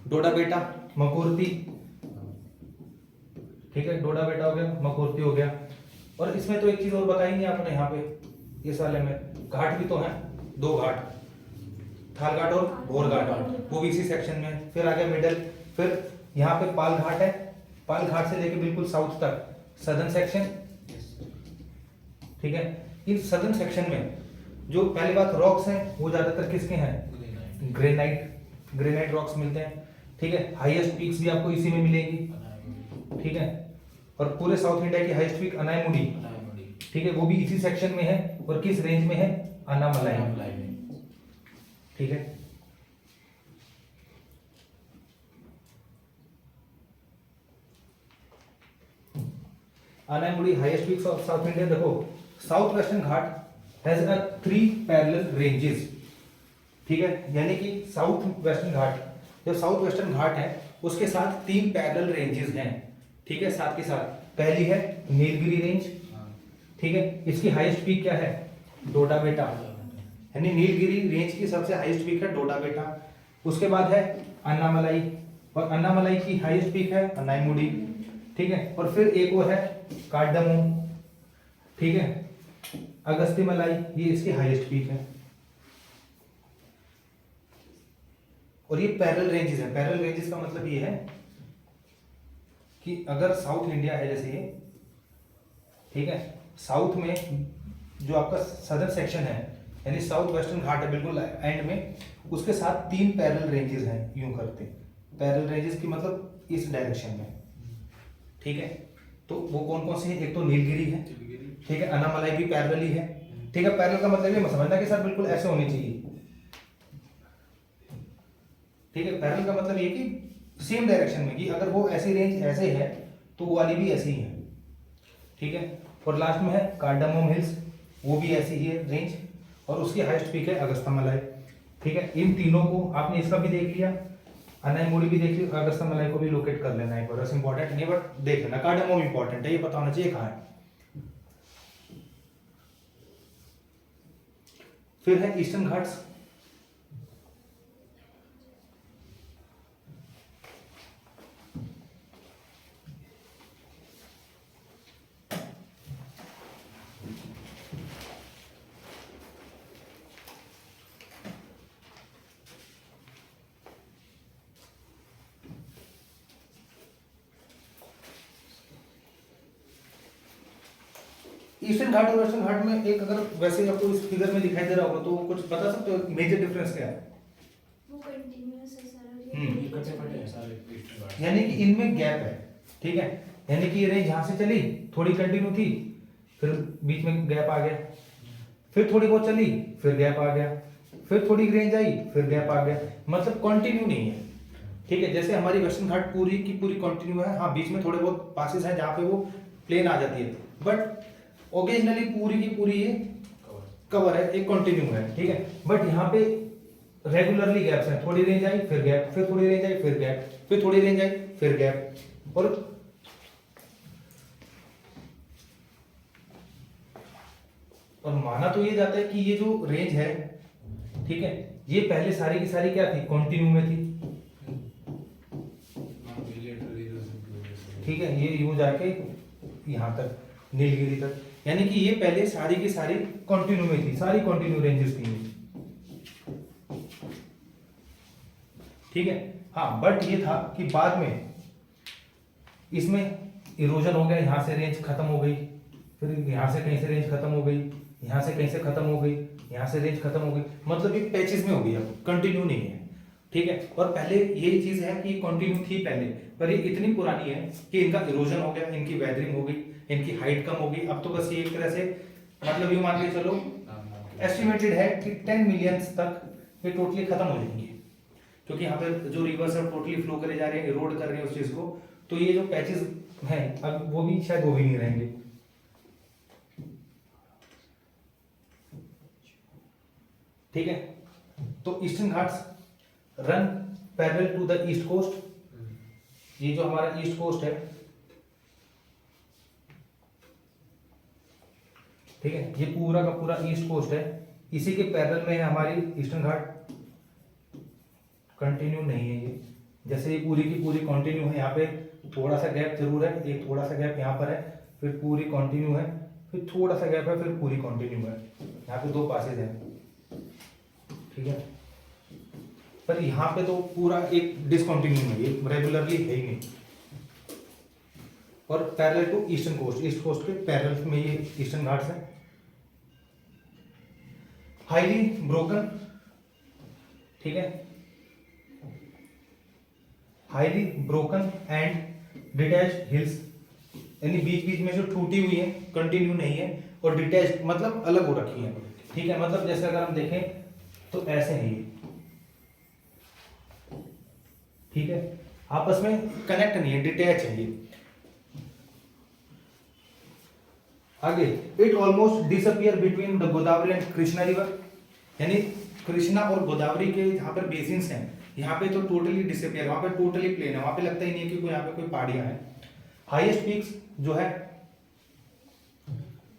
डोडा बेटा मकुर्ती, ठीक है, डोडा बेटा हो गया, मकुर्ती हो गया। और इसमें तो एक चीज और बताई नहीं आपने, यहाँ पे इस वाले में घाट भी तो है, 2 घाट, थाल घाट और भोर घाट, वो भी इसी सेक्शन में। फिर आ गया मिडल, फिर यहाँ पे पाल घाट है, पाल घाट से लेके बिल्कुल साउथ तक सदर्न सेक्शन, ठीक है। इन सदर्न सेक्शन में जो पहली बात रॉक्स हैं वो ज्यादातर किसके हैं, ग्रेनाइट रॉक्स मिलते हैं, ठीक है। हाईएस्ट पीक्स भी आपको इसी में मिलेंगी, ठीक है। और पूरे साउथ इंडिया की हाईएस्ट पीक अनायमुडी, ठीक है, वो भी इसी सेक्शन में है और किस रेंज में है, अनामलाई, ठीक है। Anamudi highest peaks of South India. देखो South Western Ghat has a 3 parallel ranges, ठीक है, यानी कि साउथ वेस्टर्न घाट, जो साउथ वेस्टर्न घाट है उसके साथ 3 पैरेलल रेंजेस हैं, ठीक है। साथ के साथ पहली है नीलगिरी रेंज, ठीक है। इसकी हाईएस्ट पीक क्या है? डोडा बेटा, यानी नीलगिरी रेंज की सबसे हाईएस्ट पीक है डोडा बेटा। उसके बाद है अन्नामलाई, और अन्नामलाई की हाईएस्ट पीक है अनाईमुडी, ठीक है। और फिर एक और है कार्डमम, ठीक है, अगस्त्यमलाई, ये इसकी हाईएस्ट पीक है। और ये पैरेलल रेंजेस है। पैरेलल रेंजेस का मतलब ये है कि अगर साउथ इंडिया है जैसे ये, ठीक है, साउथ में जो आपका सदर्न सेक्शन है यानी साउथ वेस्टर्न घाट है बिल्कुल एंड में, उसके साथ 3 पैरेलल रेंजेस हैं यूं करते। पैरेलल रेंजेस की मतलब इस डायरेक्शन में, ठीक है। तो वो कौन कौन से हैं? एक तो नीलगिरी है, ठीक है, अन्नामलाई भी पैरेलल ही है, ठीक है। पैरेलल का मतलब ये समझना के साथ बिल्कुल ऐसे होनी चाहिए, ठीक है। पैरेलल का मतलब ये कि सेम डायरेक्शन में, कि अगर वो ऐसी रेंज ऐसे है तो वो वाली भी ऐसी ही है, ठीक है। और लास्ट में है कार्डमम हिल्स, वो भी ऐसी ही है रेंज, और उसकी हाईएस्ट पीक है अगस्त्यमलाई, ठीक है। इन तीनों को आपने इसका भी देख लिया, अनाईमुडी भी देख लिया, अगस्त्यमलाई को भी लोकेट कर लेना है, बस इंपॉर्टेंट नहीं बट देख लेना। कार्डमम इंपॉर्टेंट है, ये पता होना चाहिए कहाँ है। फिर है ईस्टर्न घाट्स, ईस्टर्न घाट और वेस्टर्न घाट में एक अगर वैसे आपको इस फिगर में दिखाई दे रहा होगा तो कुछ बता सकते हो मेजर डिफरेंस क्या है? वो कंटिन्यूअस है सारा, हम्म। ये कच्चे पट्टे हैं सारे ईस्टर्न घाट। यानी कि इनमें गैप है, ठीक है। यानी कि ये रेंज यहाँ से चली, थोड़ी कंटिन्यू थी, फिर बीच में गैप आ गया, फिर थोड़ी बहुत चली, फिर गैप आ गया, फिर थोड़ी रेंज आई, फिर गैप आ गया, मतलब कंटिन्यू नहीं है, ठीक है। जैसे हमारी वेस्टर्न घाट पूरी की पूरी कंटिन्यू है, हाँ बीच में थोड़े बहुत पासेस हैं जहाँ पे वो प्लेन आ जाती है, बट ओकेजनली पूरी की पूरी ये कवर है, एक कंटिन्यू है, ठीक है। बट यहाँ पे रेगुलरली गैप्स हैं, थोड़ी रेंज आई फिर गैप, फिर थोड़ी रेंज आई फिर गैप, फिर थोड़ी रेंज आई फिर गैप। और माना तो ये जाता है कि ये जो रेंज है, ठीक है, ये पहले सारी की सारी क्या थी? कंटिन्यू में थी, ठीक है। ये यूं जाके यहाँ तक नीलगिरी तक, यानी कि ये पहले सारी की सारी कंटिन्यू में थी, सारी कंटिन्यू रेंजेस थी, ठीक है। हाँ बट ये था कि बाद में इसमें इरोजन हो गया, यहां से रेंज खत्म हो गई, फिर यहां से कहीं से रेंज खत्म हो गई, यहां से कहीं से खत्म हो गई, यहां से रेंज खत्म हो गई, मतलब ये पैचेस में हो गई, अब कंटिन्यू नहीं है, ठीक है। और पहले यही चीज है कि कंटिन्यू थी पहले, पर ये इतनी पुरानी है कि इनका इरोजन हो गया, इनकी वेदरिंग हो गई, इनकी हाइट कम हो गई। अब तो बस ये एक तरह से मतलब ये मान के चलो एस्टिमेटेड है कि 10 मिलियन तक ये टोटली खत्म हो जाएंगे, क्योंकि यहाँ पे जो रिवर्स है टोटली फ्लो करे जा रहे हैं, इरोड कर रहे हैं उस चीज को, तो ये जो पैचेस हैं अब वो भी शायद वो भी नहीं रहेंगे, ठीक है। तो Eastern Ghats run parallel to the east coast, ये जो हमारा ईस्ट कोस्ट है, ठीक है, ये पूरा का पूरा ईस्ट कोस्ट है, इसी के पैरेलल में है हमारी ईस्टर्न घाट। कंटिन्यू नहीं है ये, जैसे ये पूरी की पूरी कंटिन्यू है, यहाँ पे थोड़ा सा गैप जरूर है, एक थोड़ा सा गैप यहाँ पर है, फिर पूरी कंटिन्यू है, फिर थोड़ा सा गैप है, फिर पूरी कंटिन्यू है, यहाँ पे 2 पासेज है, ठीक है। पर यहाँ पे तो पूरा एक डिसकंटिन्यू है, ये रेगुलरली है ही नहीं। और parallel to eastern coast, east coast के पैरेलल में ये ईस्टर्न घाट्स है। हाईली ब्रोकन, ठीक है, highly broken and detached hills, यानी बीच बीच में जो टूटी हुई है, कंटिन्यू नहीं है, और डिटैच्ड मतलब अलग हो रखी है, ठीक है। मतलब जैसे अगर हम देखें तो ऐसे है ये, ठीक है, आपस में कनेक्ट नहीं है, डिटैच है ये। आगे, it almost disappear between the Godavari and Krishna river, यानी कृष्णा और गोदावरी के जहां पर बेसिन्स हैं, यहाँ पे तो टोटली डिसअपियर, वहां पे टोटली प्लेन है, वहां पे लगता ही नहीं है कि कोई यहाँ पे कोई पहाड़ियां हैं। हाईएस्ट पीक्स जो है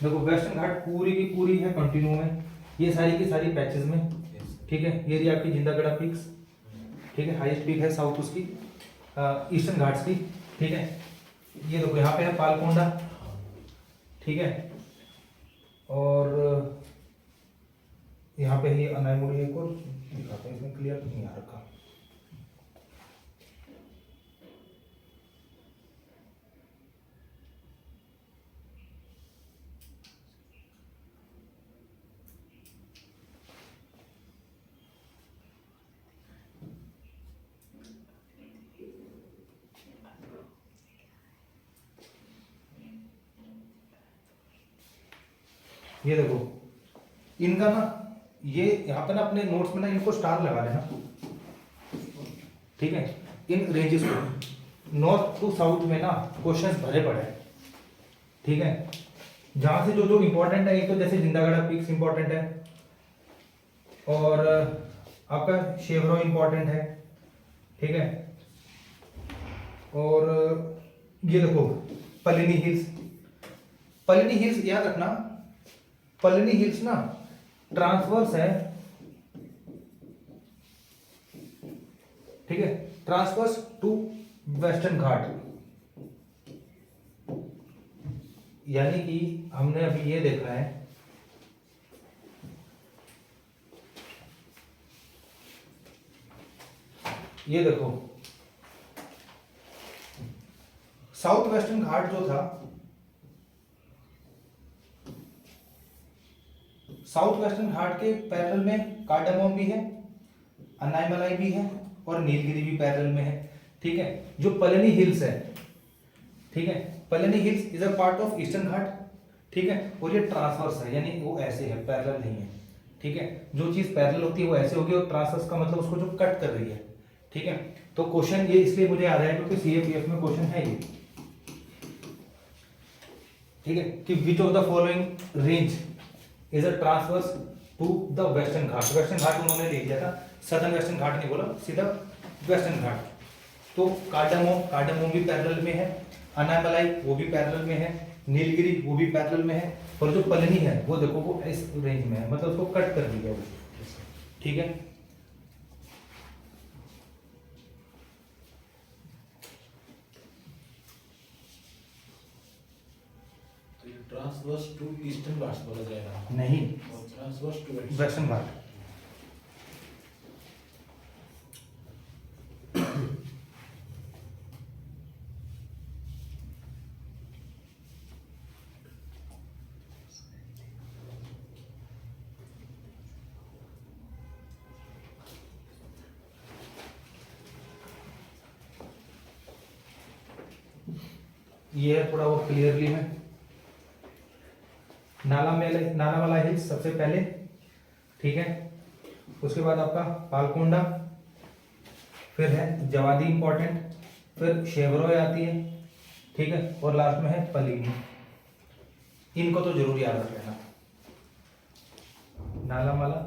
देखो वेस्टर्न घाट पूरी की पूरी है कंटिन्यू में, ये सारी की सारी पैचेस में, ठीक है। ये रही आपकी जिंदागढ़ा पीक्स, ठीक है, हाईएस्ट पीक है साउथ उसकी ईस्टर्न घाट्स की, ठीक है। ये देखो यहाँ पे है पालकोंडा, ठीक है, और यहाँ पे ही अनाईमुड़ी एक और दिखाते हैं, इसमें क्लियर नहीं आ रखा। ये देखो इनका ना, ये यहाँ पे ना अपने नोट्स में ना इनको स्टार लगा लेना, ठीक है। इन रेंजेस को नॉर्थ टू साउथ में ना क्वेश्चंस भरे पड़े हैं, ठीक है। जहां से जो जो इंपॉर्टेंट है, एक तो जैसे जिंदागढ़ा पीक्स इंपॉर्टेंट है, और आपका शेवरो इंपॉर्टेंट है, ठीक है। और ये देखो पलिनी हिल्स, पलिनी हिल्स याद रखना, पलिनी हिल्स ना ट्रांसवर्स है, ठीक है, ट्रांसवर्स टू वेस्टर्न घाट। यानी कि हमने अभी ये देखा है, ये देखो साउथ वेस्टर्न घाट जो था, साउथ वेस्टर्न घाट के पैरेलल में कार्डामोम भी है, अनाईमलाई भी है, और नीलगिरी भी पैरेलल में है, ठीक है। जो पलनी हिल्स है, ठीक है, Palani hills is a part of Eastern Ghat, ठीक है, और ये ट्रांसवर्स है, यानी वो ऐसे है, पैरेलल नहीं है, ठीक है। जो चीज पैरेलल होती है वो ऐसे होगी, और ट्रांसवर्स का मतलब उसको जो कट कर रही है, ठीक है। तो क्वेश्चन ये इसलिए मुझे आ रहा है क्योंकि सीएपीएफ में क्वेश्चन है ये, ठीक है, कि which of the following range is a transverse to the Western Ghat. Western Ghat उन्होंने ले लिया था, सदर्न वेस्टर्न घाट नहीं बोला, सीधा वेस्टर्न घाट। तो कार्डामोम, कार्डामोम भी पैरेलल में है, अनामलाई वो भी पैरेलल में है, नीलगिरी वो भी पैरेलल में है, और जो पलनी है वो देखो वो इस रेंज में है, मतलब उसको कट कर दिया वो, ठीक है। ट्रांसवर्स टू ईस्टर्न घाट्स बोला जाएगा, नहीं, और ट्रांसवर्स टू वेस्टर्न घाट। ये है थोड़ा और क्लियरली में, नालामाला हिल्स सबसे पहले, ठीक है। उसके बाद आपका पालकोंडा, फिर है जवादी इंपॉर्टेंट, फिर शेवरोय आती है, ठीक है, और लास्ट में है पलीनी। इनको तो जरूर याद रख लेना, नालामाला,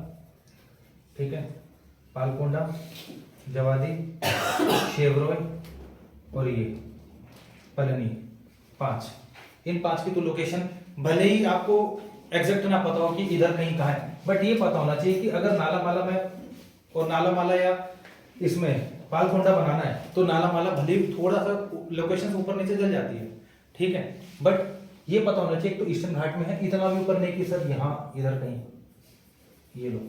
ठीक है, पालकोंडा, जवादी, शेवरोय और ये पलनी, 5। इन 5 की तो लोकेशन भले ही आपको एग्जैक्ट ना पता हो कि इधर कहीं कहाँ है, बट ये पता होना चाहिए कि अगर नालामाला में और नालामाला या इसमें पालकोंडा बनाना है तो नालामाला भले ही थोड़ा सा लोकेशन ऊपर नीचे चल जाती है, ठीक है, बट ये पता होना चाहिए तो ईस्टर्न घाट में है, इतना भी ऊपर नहीं कि सर यहाँ इधर कहीं, ये लो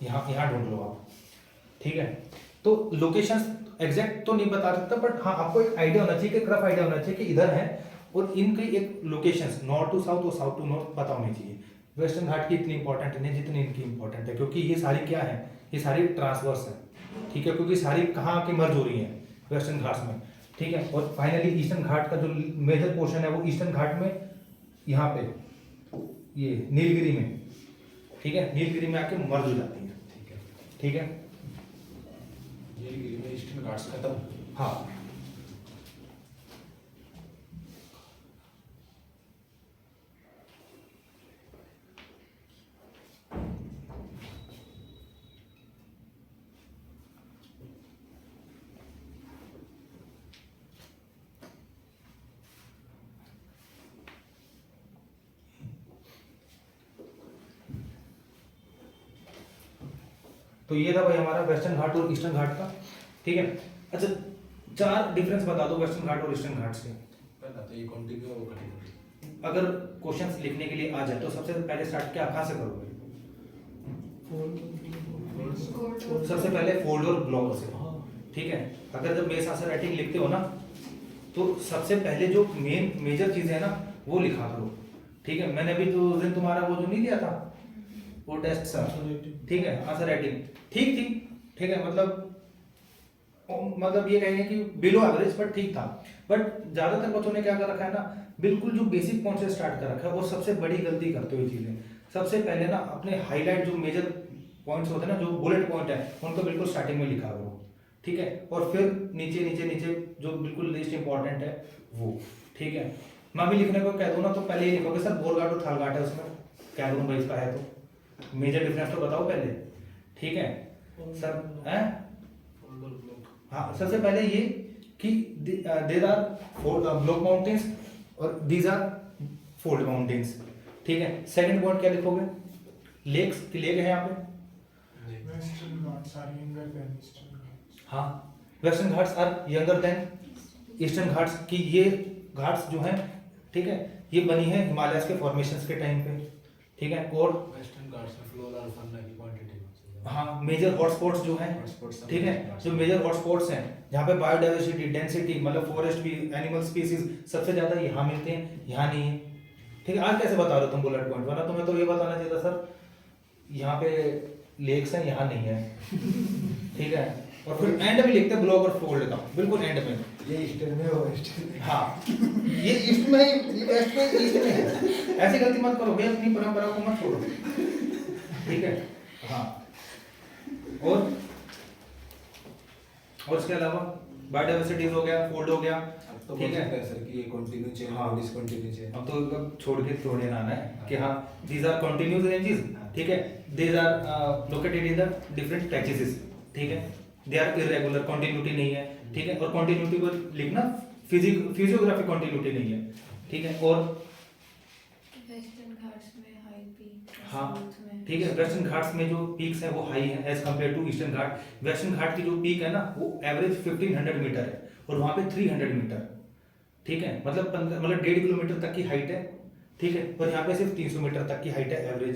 यहाँ यहाँ ढूंढ लो आप, ठीक है। तो लोकेशन एग्जैक्ट तो नहीं बता सकता, बट हाँ आपको एक आइडिया होना चाहिए कि रफ आइडिया होना चाहिए कि इधर है, और इनकी एक लोकेशंस नॉर्थ टू साउथ और साउथ टू नॉर्थ पता होनी चाहिए। वेस्टर्न घाट की इतनी इंपॉर्टेंट नहीं जितनी इनकी इंपॉर्टेंट है, क्योंकि ये सारी क्या है, ये सारी ट्रांसवर्स है, ठीक है, क्योंकि सारी कहाँ की मर्ज हो रही है वेस्टर्न घाट्स में, ठीक है। और फाइनली ईस्टर्न घाट का जो मेजर पोर्शन है वो ईस्टर्न घाट में यहाँ पे ये नीलगिरी में, ठीक है, नीलगिरी में आके मर्ज हो जाती है, ठीक है, ठीक है। नीलगिरी में ईस्टर्न घाट्स खत्म, हाँ तो ये था भाई हमारा वेस्टर्न घाट और ईस्टर्न घाट का, ठीक है। अच्छा 4 डिफरेंस बता दो वेस्टर्न घाट और ईस्टर्न घाट से। पहला तो ये कंटिन्यू और कंटिन्यू। अगर क्वेश्चंस लिखने के लिए आ जाए तो सबसे पहले स्टार्ट क्या कहाँ से करोगे? सबसे पहले फोल्ड और ब्लॉक से, ठीक है। अगर जब बेस आंसर राइटिंग लिखते हो ना तो सबसे पहले जो मेजर चीजें है ना वो लिखा करो, ठीक है। मैंने अभी तो उस दिन तुम्हारा वो जो नहीं दिया था वो टेस्ट सा, ठीक है, आंसर राइटिंग ठीक थी, ठीक है। मतलब ये कहेंगे कि बिलो एवरेज पर ठीक था, बट ज्यादातर बच्चों ने क्या कर रखा है ना, बिल्कुल जो बेसिक पॉइंट से स्टार्ट कर रखा है, वो सबसे बड़ी गलती करते हुए चीजें। सबसे पहले ना अपने हाईलाइट जो मेजर पॉइंट्स होते हैं ना, जो बुलेट पॉइंट है, उनको बिल्कुल स्टार्टिंग में लिखा करो, ठीक है। और फिर नीचे नीचे नीचे जो बिल्कुल लिस्ट इंपॉर्टेंट है वो, ठीक है। मैं भी लिखने को कह दूं ना तो पहले ये लिखोगे सर बोरघाट और थालघाट है, उसमें कह दूं भाई इसका है तो मेजर डिफरेंस तो बताओ पहले, ठीक है सर, हैं? हाँ, सबसे पहले ये कि देयर आर ब्लॉक माउंटेन्स और दीज आर फोल्ड माउंटेन्स, ठीक है। सेकंड पॉइंट क्या लिखोगे? लेक्स की लेक है यहाँ पे, Western Ghats are younger than Eastern Ghats. हाँ, Western Ghats are younger than Eastern Ghats की ये घाट्स जो हैं, ठीक है, ये बनी है हिमालयस के फॉर्मेशंस के टाइम पे, ठीक है। और वेस्टर्न घाट्स में फ्लोर और फन्ना की क्वांटिटी हाँ, मेजर हॉटस्पॉट्स जो हैं, ठीक है, जो मेजर हॉटस्पॉट्स हैं जहाँ पे बायोडाइवर्सिटी डेंसिटी मतलब फॉरेस्ट भी एनिमल स्पीसीज सबसे ज्यादा यहाँ मिलते हैं, यहाँ नहीं है, ठीक है। आज कैसे बता रहे हो तुम बुलेट पॉइंट, वरना तुम्हें तो ये बताना चाहिए था सर यहाँ पे लेक्स हैं, यहाँ नहीं है, ठीक है। और फिर एंड में लिखते हैं ब्लॉक और फोल्ड का, बिल्कुल एंड में, ये ईस्टर्न में हो वेस्टर्न में। हाँ ये ईस्ट में है, ये वेस्ट में, ईस्ट में है। ऐसी गलती मत करो भैया, अपनी परंपरा को मत छोड़ो, ठीक है। हाँ, और इसके अलावा बायोडाइवर्सिटीज हो गया, फोल्ड हो गया, अब तो ठीक है सर कि ये कंटिन्यू चेन हाँ। और डिसकंटिन्यू चेन। अब तो छोड़ के थोड़े ना आना है कि हाँ दीज आर कंटिन्यूस रेंजेस, ठीक है, these are located in the different patches, ठीक है, दे आर इरेगुलर, कंटिन्यूटी नहीं है, ठीक है। और कंटिन्यूटी को लिखना फिजियोग्राफिक कंटिन्यूटी नहीं है, ठीक है। और वेस्टर्न घाट्स में हाई पीक, हाँ, ठीक है, वेस्टर्न घाट्स में जो पीक्स हैं वो हाई हैं as compare to Eastern Ghat. Western Ghat की जो पीक है ना वो एवरेज 1500 मीटर है और वहाँ पे 300 मीटर, ठीक है, मतलब 1.5 किलोमीटर तक की हाइट है, ठीक है। और यहाँ पे सिर्फ 300 मीटर तक की हाइट है एवरेज।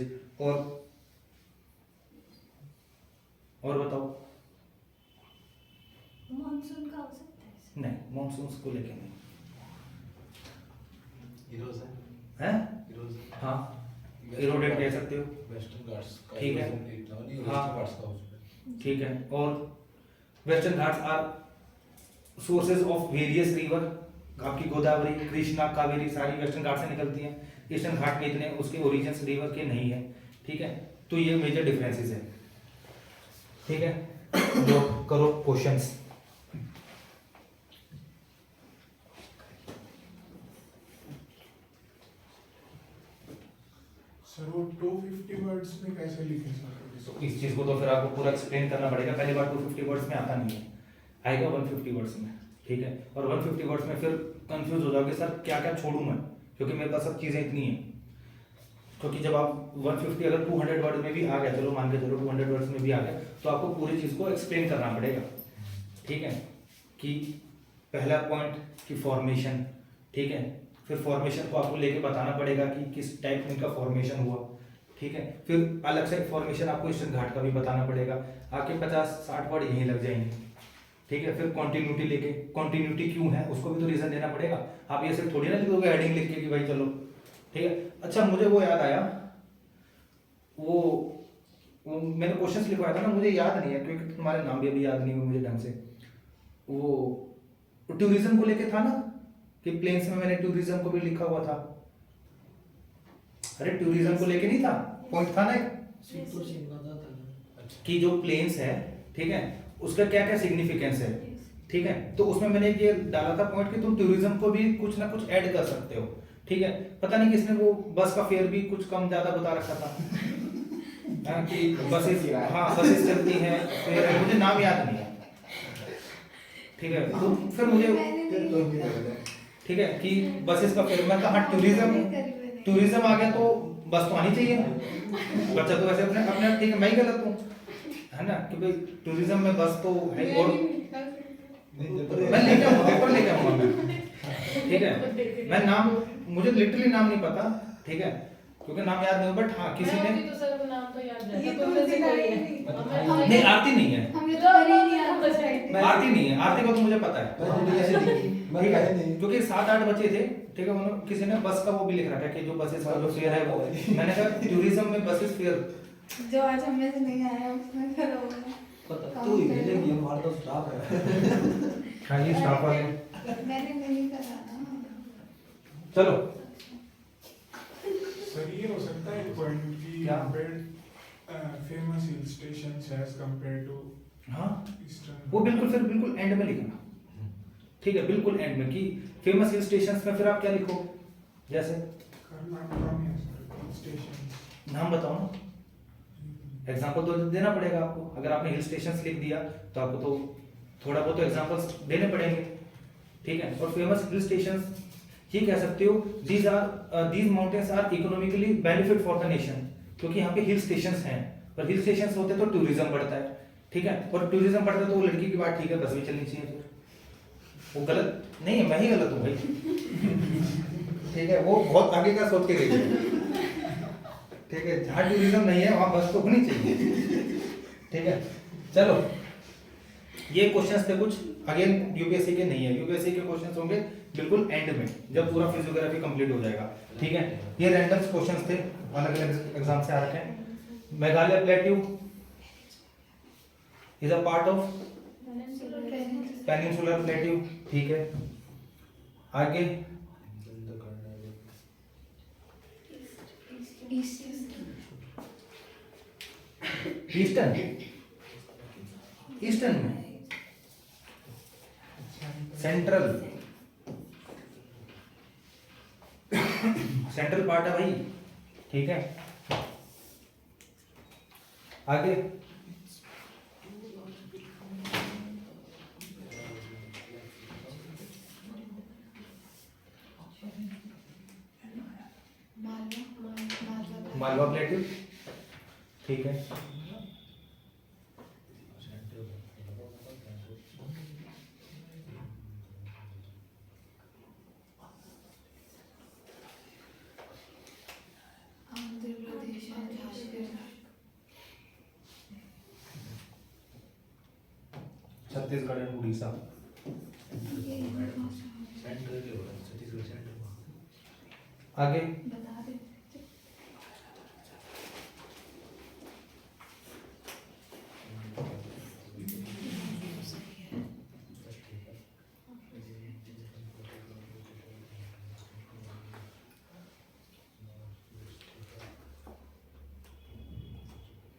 और बताओ? मानसून का हो सकता है? नहीं, मानसून को लेके नहीं इरोजन है, इरोजन हाँ इरोडेड कह सकते हो, वेस्टर्न घाट्स का ठीक है। erosion इतना नहीं, हाँ। ईस्टर्न घाट्स का हो चुका है। ठीक है। और Western Ghats are sources of various river, आपकी गोदावरी, कृष्णा, कावेरी सारी वेस्टर्न घाट से निकलती हैं। ईस्टर्न घाट में इतने उसके ओरिजिन्स रिवर के नहीं है, ठीक है। तो ये मेजर डिफरेंसेस है, ठीक है। जो करो क्वेश्चंस। सर वो 250 वर्ड्स में कैसे लिखे सर? इस चीज को तो फिर आपको पूरा एक्सप्लेन करना पड़ेगा। पहली बार 250 वर्ड्स में आता नहीं है, आएगा 150 वर्ड्स में, ठीक है। और 150 वर्ड्स में फिर कंफ्यूज हो जाओगे सर क्या क्या छोड़ूं मैं, क्योंकि मेरे पास सब चीजें इतनी हैं। क्योंकि जब आप 150 अगर 200 वर्ड में भी आ गया, चलो मान के चलो 200 वर्ड्स में भी आ गया, तो आपको पूरी चीज को एक्सप्लेन करना पड़ेगा, ठीक है। कि पहला पॉइंट की फॉर्मेशन, ठीक है, फिर फॉर्मेशन को आपको लेके बताना पड़ेगा कि किस टाइप में इनका फॉर्मेशन हुआ, ठीक है। फिर अलग से फॉर्मेशन आपको ईस्टर्न घाट का भी बताना पड़ेगा। आपके 50-60 वर्ड यहीं लग जाएंगे, ठीक है। फिर कॉन्टिन्यूटी लेके, कॉन्टिन्यूटी क्यों है उसको भी तो रीजन देना पड़ेगा। आप ये सिर्फ थोड़ी ना लिख दोगे हेडिंग लिख के कि भाई चलो, ठीक है। अच्छा मुझे वो याद आया, वो मैंने क्वेश्चंस लिखवाया था ना, मुझे याद नहीं है क्योंकि तुम्हारे नाम भी अभी याद नहीं हुए मुझे ढंग से। वो टूरिज्म को लेके था ना कि प्लेन्स में मैंने टूरिज्म को भी लिखा हुआ था। अरे टूरिज्म को लेके नहीं था, पॉइंट था ना एक, कि जो प्लेन्स है, ठीक है, उसका क्या क्या सिग्निफिकेंस है, ठीक है। तो उसमें मैंने ये डाला था पॉइंट कि तुम टूरिज्म को भी कुछ ना कुछ ऐड कर सकते हो, ठीक है। पता नहीं किसने वो बस का फेयर भी कुछ कम ज्यादा बता रखा था कि बसेस, हाँ बसेस चलती हैं, फिर मुझे नाम याद नहीं है, ठीक है। तो फिर मुझे ठीक है कि बसेस का फेयर, मैं कहा टूरिज्म आ गया तो बस तो आनी चाहिए ना, बच्चा तो वैसे अपने अपने ठीक है, मैं ही गलत हूँ, है ना कि भाई टूरिज्म में बस तो है मैं और नहीं लिखा फिर। मैं लेके आऊंगा, पेपर लेके आऊंगा मैं, ठीक है। मैं नाम, मुझे लिटरली नाम नहीं पता, ठीक है, क्योंकि नाम याद नहीं, बट हाँ किसी ने, तो सर को नाम तो याद ये रहता तो मुझे नहीं। नहीं आरती नहीं है, हमने तो करी नहीं आता। आरती नहीं है, आरती को तो मुझे पता है, मैंने ऐसे लिखी, ठीक मैंने है, नहीं। क्योंकि 7-8 बच्चे थे, ठीक है, उन्होंने किसी ने बस का वो भी लिख रखा है कि जो बसेस का जो फेयर है वो, मैंने कहा टूरिज्म में बसेस फेयर, जो आज हमें से नहीं आया उसमें करो मैं। पता तू ही मिलेगी, हमारा तो स्टाफ है। हाँ ये स्टाफ वाले, मैंने नहीं करा ना। चलो सर ये हो सकता है एक पॉइंट कि क्या? Famous hill stations as compare to हाँ ईस्टर्न। वो बिल्कुल, फिर बिल्कुल एंड में लिखना, ठीक है, बिल्कुल एंड में कि फेमस हिल स्टेशंस में फिर आप क्या लिखो, जैसे कर्नाटका में है सर हिल स्टेशंस। नाम बताओ ना, एग्जाम्पल तो देना पड़ेगा आपको, अगर आपने हिल स्टेशंस लिख दिया तो आपको तो थोड़ा बहुत एग्जाम्पल्स देने पड़ेंगे, ठीक है। और फेमस हिल स्टेशंस ये कह सकते हो these mountains are economically benefit for the nation, क्योंकि यहाँ पे हिल स्टेशंस हैं, और हिल स्टेशंस होते तो टूरिज्म बढ़ता है, ठीक है, और टूरिज्म बढ़ता है तो वो लड़की की बात ठीक है, बस भी चलनी चाहिए, फिर वो गलत नहीं है, मैं ही गलत हूँ भाई, ठीक है, वो बहुत आगे का सोच के गई है, ठीक है, जहाँ टूरिज्म नहीं है वहाँ बस तो होनी चाहिए, ठीक है। चलो ये क्वेश्चंस थे कुछ, अगेन यूपीएससी के नहीं है, यूपीएससी के क्वेश्चंस होंगे बिल्कुल एंड में जब पूरा फिजियोग्राफी कंप्लीट हो जाएगा, ठीक है। ये रैंडम क्वेश्चंस थे, अलग अलग एग्जाम से आ रखे हैं। Meghalaya plateau is a part of peninsular plateau, ठीक है। आगे ईस्टर्न, ईस्टर्न में सेंट्रल, सेंट्रल पार्ट है भाई, ठीक है। आगे मालवा प्लेट्यू, ठीक है। आंध्र प्रदेश और झारखंड। छत्तीसगढ़ एंड उड़ीसा, ये सेंट्रल के बोला, छत्तीसगढ़ सेंट्रल में। आगे बता दे।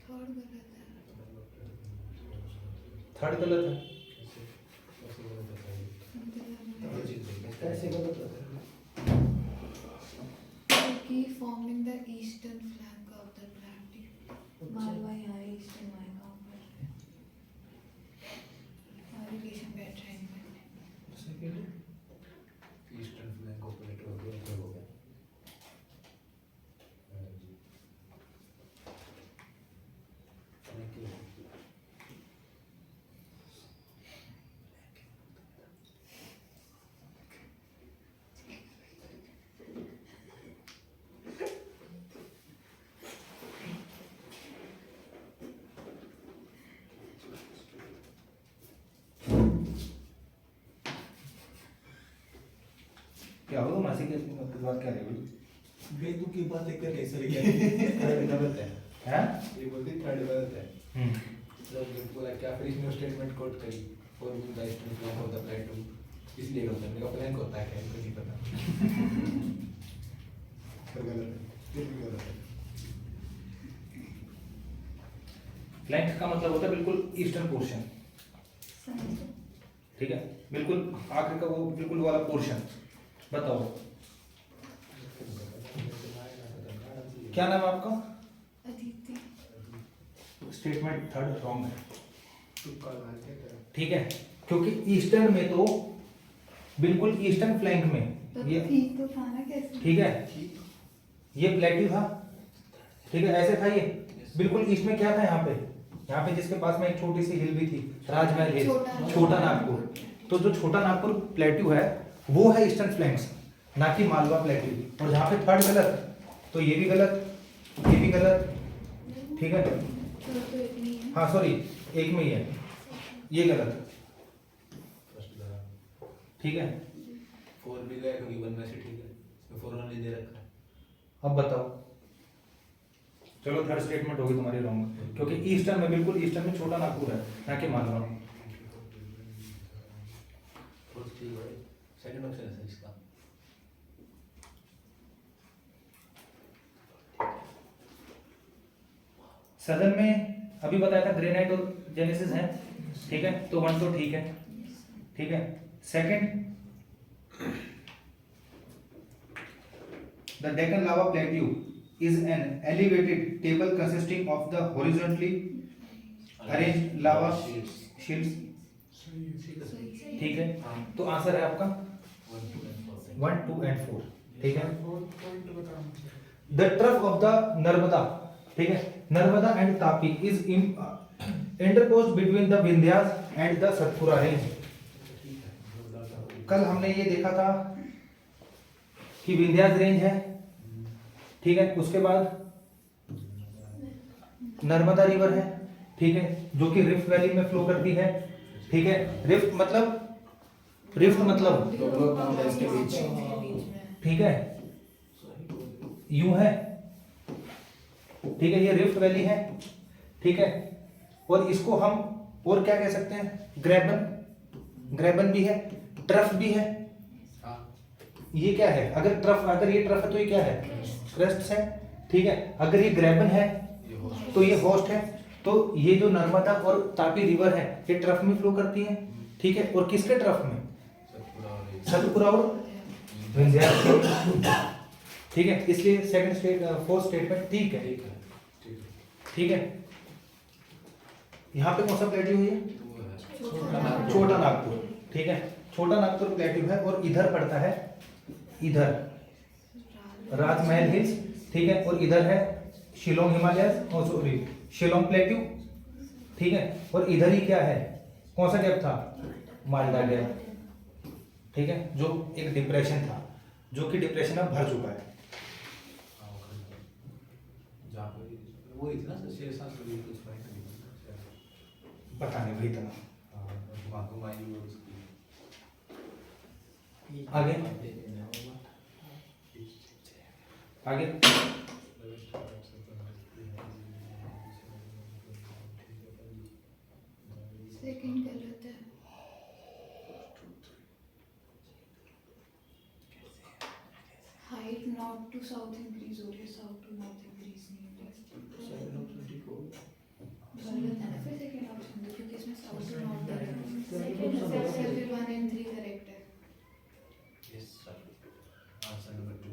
थर्ड गलत है। थर्ड गलत है, कैसे गलत है? Forming the eastern flank of the plateau. Malwa यहाँ ईस्टर्न आएगा ऊपर। Irrigation better इनमें। ईस्टर्न फ्लैंक ऑफ प्लेटो हो गया, हो गया। Thank you. क्या होगा मासी के बात क्या रहेगी? बेतु की बातें कर रहे सर, ये गलत है। हैं? ये बोलती थर्ड गलत है। जब बोला क्या फिर इसमें स्टेटमेंट कोट करी for the eastern flank of the plateau, इसलिए गलत है। मेरा फ्लैंक होता है क्या, इनको नहीं पता। फिर गलत है, फिर भी गलत है। फ्लैंक का मतलब होता है बिल्कुल ईस्टर्न पोर्शन, ठीक है, बिल्कुल आखिर का वो बिल्कुल वाला पोर्शन। बताओ क्या नाम है आपका? अदिति। स्टेटमेंट थर्ड रॉन्ग है, तुक्का मार के करो। ठीक है, क्योंकि ईस्टर्न में तो बिल्कुल ईस्टर्न फ्लैंक में तो ये, ठीक तो था ना कैसे? ठीक है, ये प्लेट्यू था, ठीक है, ऐसे था ये बिल्कुल ईस्ट में क्या था यहाँ पे यहाँ पे जिसके पास में एक छोटी सी हिल भी थी, राजमहल हिल, छोटा छोटा नागपुर। तो जो छोटा नागपुर प्लेट्यू है वो है ईस्टर्न फ्लैंक्स, ना कि मालवा प्लेट्यू। और जहाँ पे थर्ड गलत, तो ये भी गलत, ये भी गलत, ठीक है। तो इतनी है। हाँ सॉरी, एक में ही है, ये गलत, ठीक है। 4 भी गया क्योंकि 1 में से ठीक है, इसमें 4 ओनली दे रखा है। अब बताओ, चलो थर्ड स्टेटमेंट होगी तुम्हारी रॉन्ग, क्योंकि ईस्टर्न में, बिल्कुल ईस्टर्न में छोटा नागपुर है, ना कि मालवा। फोर्थ ठीक है, सेकंड ऑप्शन है इसका। सदन में अभी बताया था ग्रेनाइट और जेनेसिस है, ठीक है, तो 1 तो ठीक है, ठीक है। Second, the Deccan lava plateau is an elevated table consisting of the horizontally arranged lava shields, सही है। ठीक है। तो आंसर है आपका 1, 2 and 4, ठीक है। फोर्थ पॉइंट बता मुझे। The trough of the Narmada, ठीक है, Narmada and Tapi is interposed between the Vindhyas and the Satpura range. कल हमने ये देखा था कि विंध्यास रेंज है, ठीक है, उसके बाद नर्मदा रिवर है, ठीक है, जो कि रिफ्ट वैली में फ्लो करती है, ठीक है। रिफ्ट मतलब के बीच, ठीक है, यूं है, ठीक है, ये रिफ्ट वैली है, ठीक है। और इसको हम और क्या कह सकते हैं, ग्रेबन भी है, ट्रफ भी है। ये क्या है, अगर ये ट्रफ है तो ये क्या है, क्रस्ट है, ठीक है। अगर ये ग्रेबन है तो ये होस्ट है। तो ये जो नर्मदा और तापी रिवर है ये ट्रफ में फ्लो करती है, ठीक है। और किसके ट्रफ में, सतपुरा और विंध्यास, ठीक है। इसलिए फोर्थ स्टेटमेंट ठीक है, ठीक है। यहाँ पे कौन सा प्लेट्यू है, छोटा नागपुर, ठीक है, छोटा नागपुर प्लेट्यू है। और इधर पड़ता है, इधर राजमहल हिल्स, ठीक है। और इधर है शिलोंग हिमालयस, और सॉरी शिलोंग प्लेट्यू, ठीक है। और इधर ही क्या है, कौन सा गैप था, मालदा गैप, ठीक है, जो एक डिप्रेशन था, जो कि डिप्रेशन अब भर चुका है। जहाँ पे वो ही थी ना शेरशाह सूरी कुछ पॉइंट पता नहीं भाई इतना। घुमाई और उसकी आगे आगे सेकंड गलत है। Height north to south increase हो रही है, साउथ टू नॉर्थ इंक्रीज नहीं हो रही। गलत है ना फिर सेकंड ऑप्शन तो, क्योंकि इसमें साउथ टू नॉर्थ दे रहा है। फिर 1 and 3 करेक्ट है। Yes sir, answer number 2।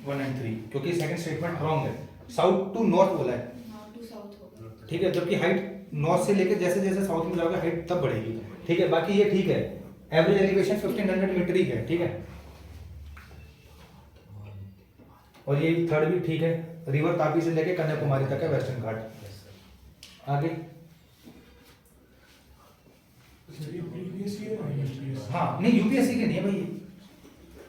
1 and 3, क्योंकि सेकंड स्टेटमेंट रॉन्ग है, साउथ टू नॉर्थ बोला है, नॉर्थ टू साउथ होगा। ठीक है। जबकि हाइट नॉर्थ से लेकर जैसे जैसे साउथ में जाओगे हाइट तब बढ़ेगी, ठीक है। बाकी ये ठीक है, एवरेज एलिवेशन 1500 मीटर ही है, ठीक है। और ये थर्ड भी ठीक है, रिवर तापी से लेकर कन्याकुमारी तक है वेस्टर्न घाट। आगे ये प्रीवियस ईयर है यूपीएससी। हाँ, नहीं यूपीएससी के नहीं है भाई,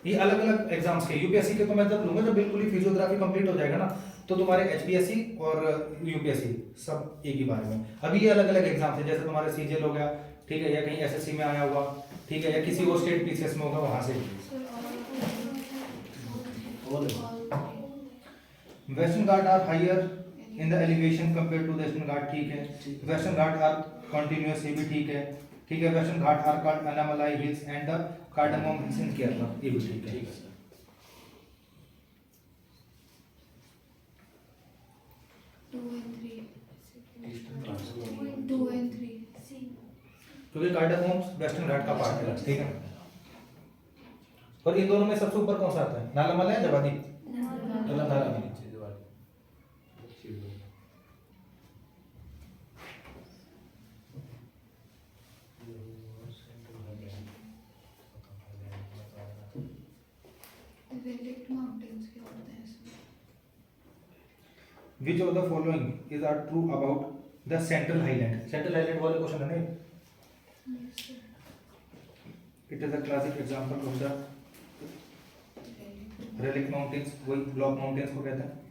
ये अलग अलग एग्जाम्स के। यूपीएससी के तो मैं जब लूंगा, जब बिल्कुल ही फिजियोग्राफी कंप्लीट हो जाएगा ना, तो तुम्हारे एचपीएससी और यूपीएससी सब एक ही बारे में। अभी ये अलग अलग एग्जाम्स है, जैसे तुम्हारे सीजीएल हो गया, ठीक है, या कहीं एसएससी में आया हुआ, ठीक है, या किसी और स्टेट पीसीएस में होगा वहां से। Western Ghat are higher in the elevation compare to Eastern Ghat, ठीक है। वेस्टर्न घाट आर कंटिन्यूअस, ये भी ठीक है, ठीक है। Western Ghat are called Anamalai hills and the cardamom hills in Kerala, ये भी ठीक है। 2 and 3 2 and 3 क्योंकि कार्डामम वेस्टर्न घाट का पार्ट है, ठीक है। और इन दोनों में सबसे ऊपर कौन सा आता है, नालामला या जवादी? नालामला। relict mountains के होते हैं इसमें। Which of the following is are true about the central highland वाले क्वेश्चन है ना, Yes, sir. It is a classic example of the Relic. Relic mountains, वही ब्लॉक माउंटेन्स को कहते हैं।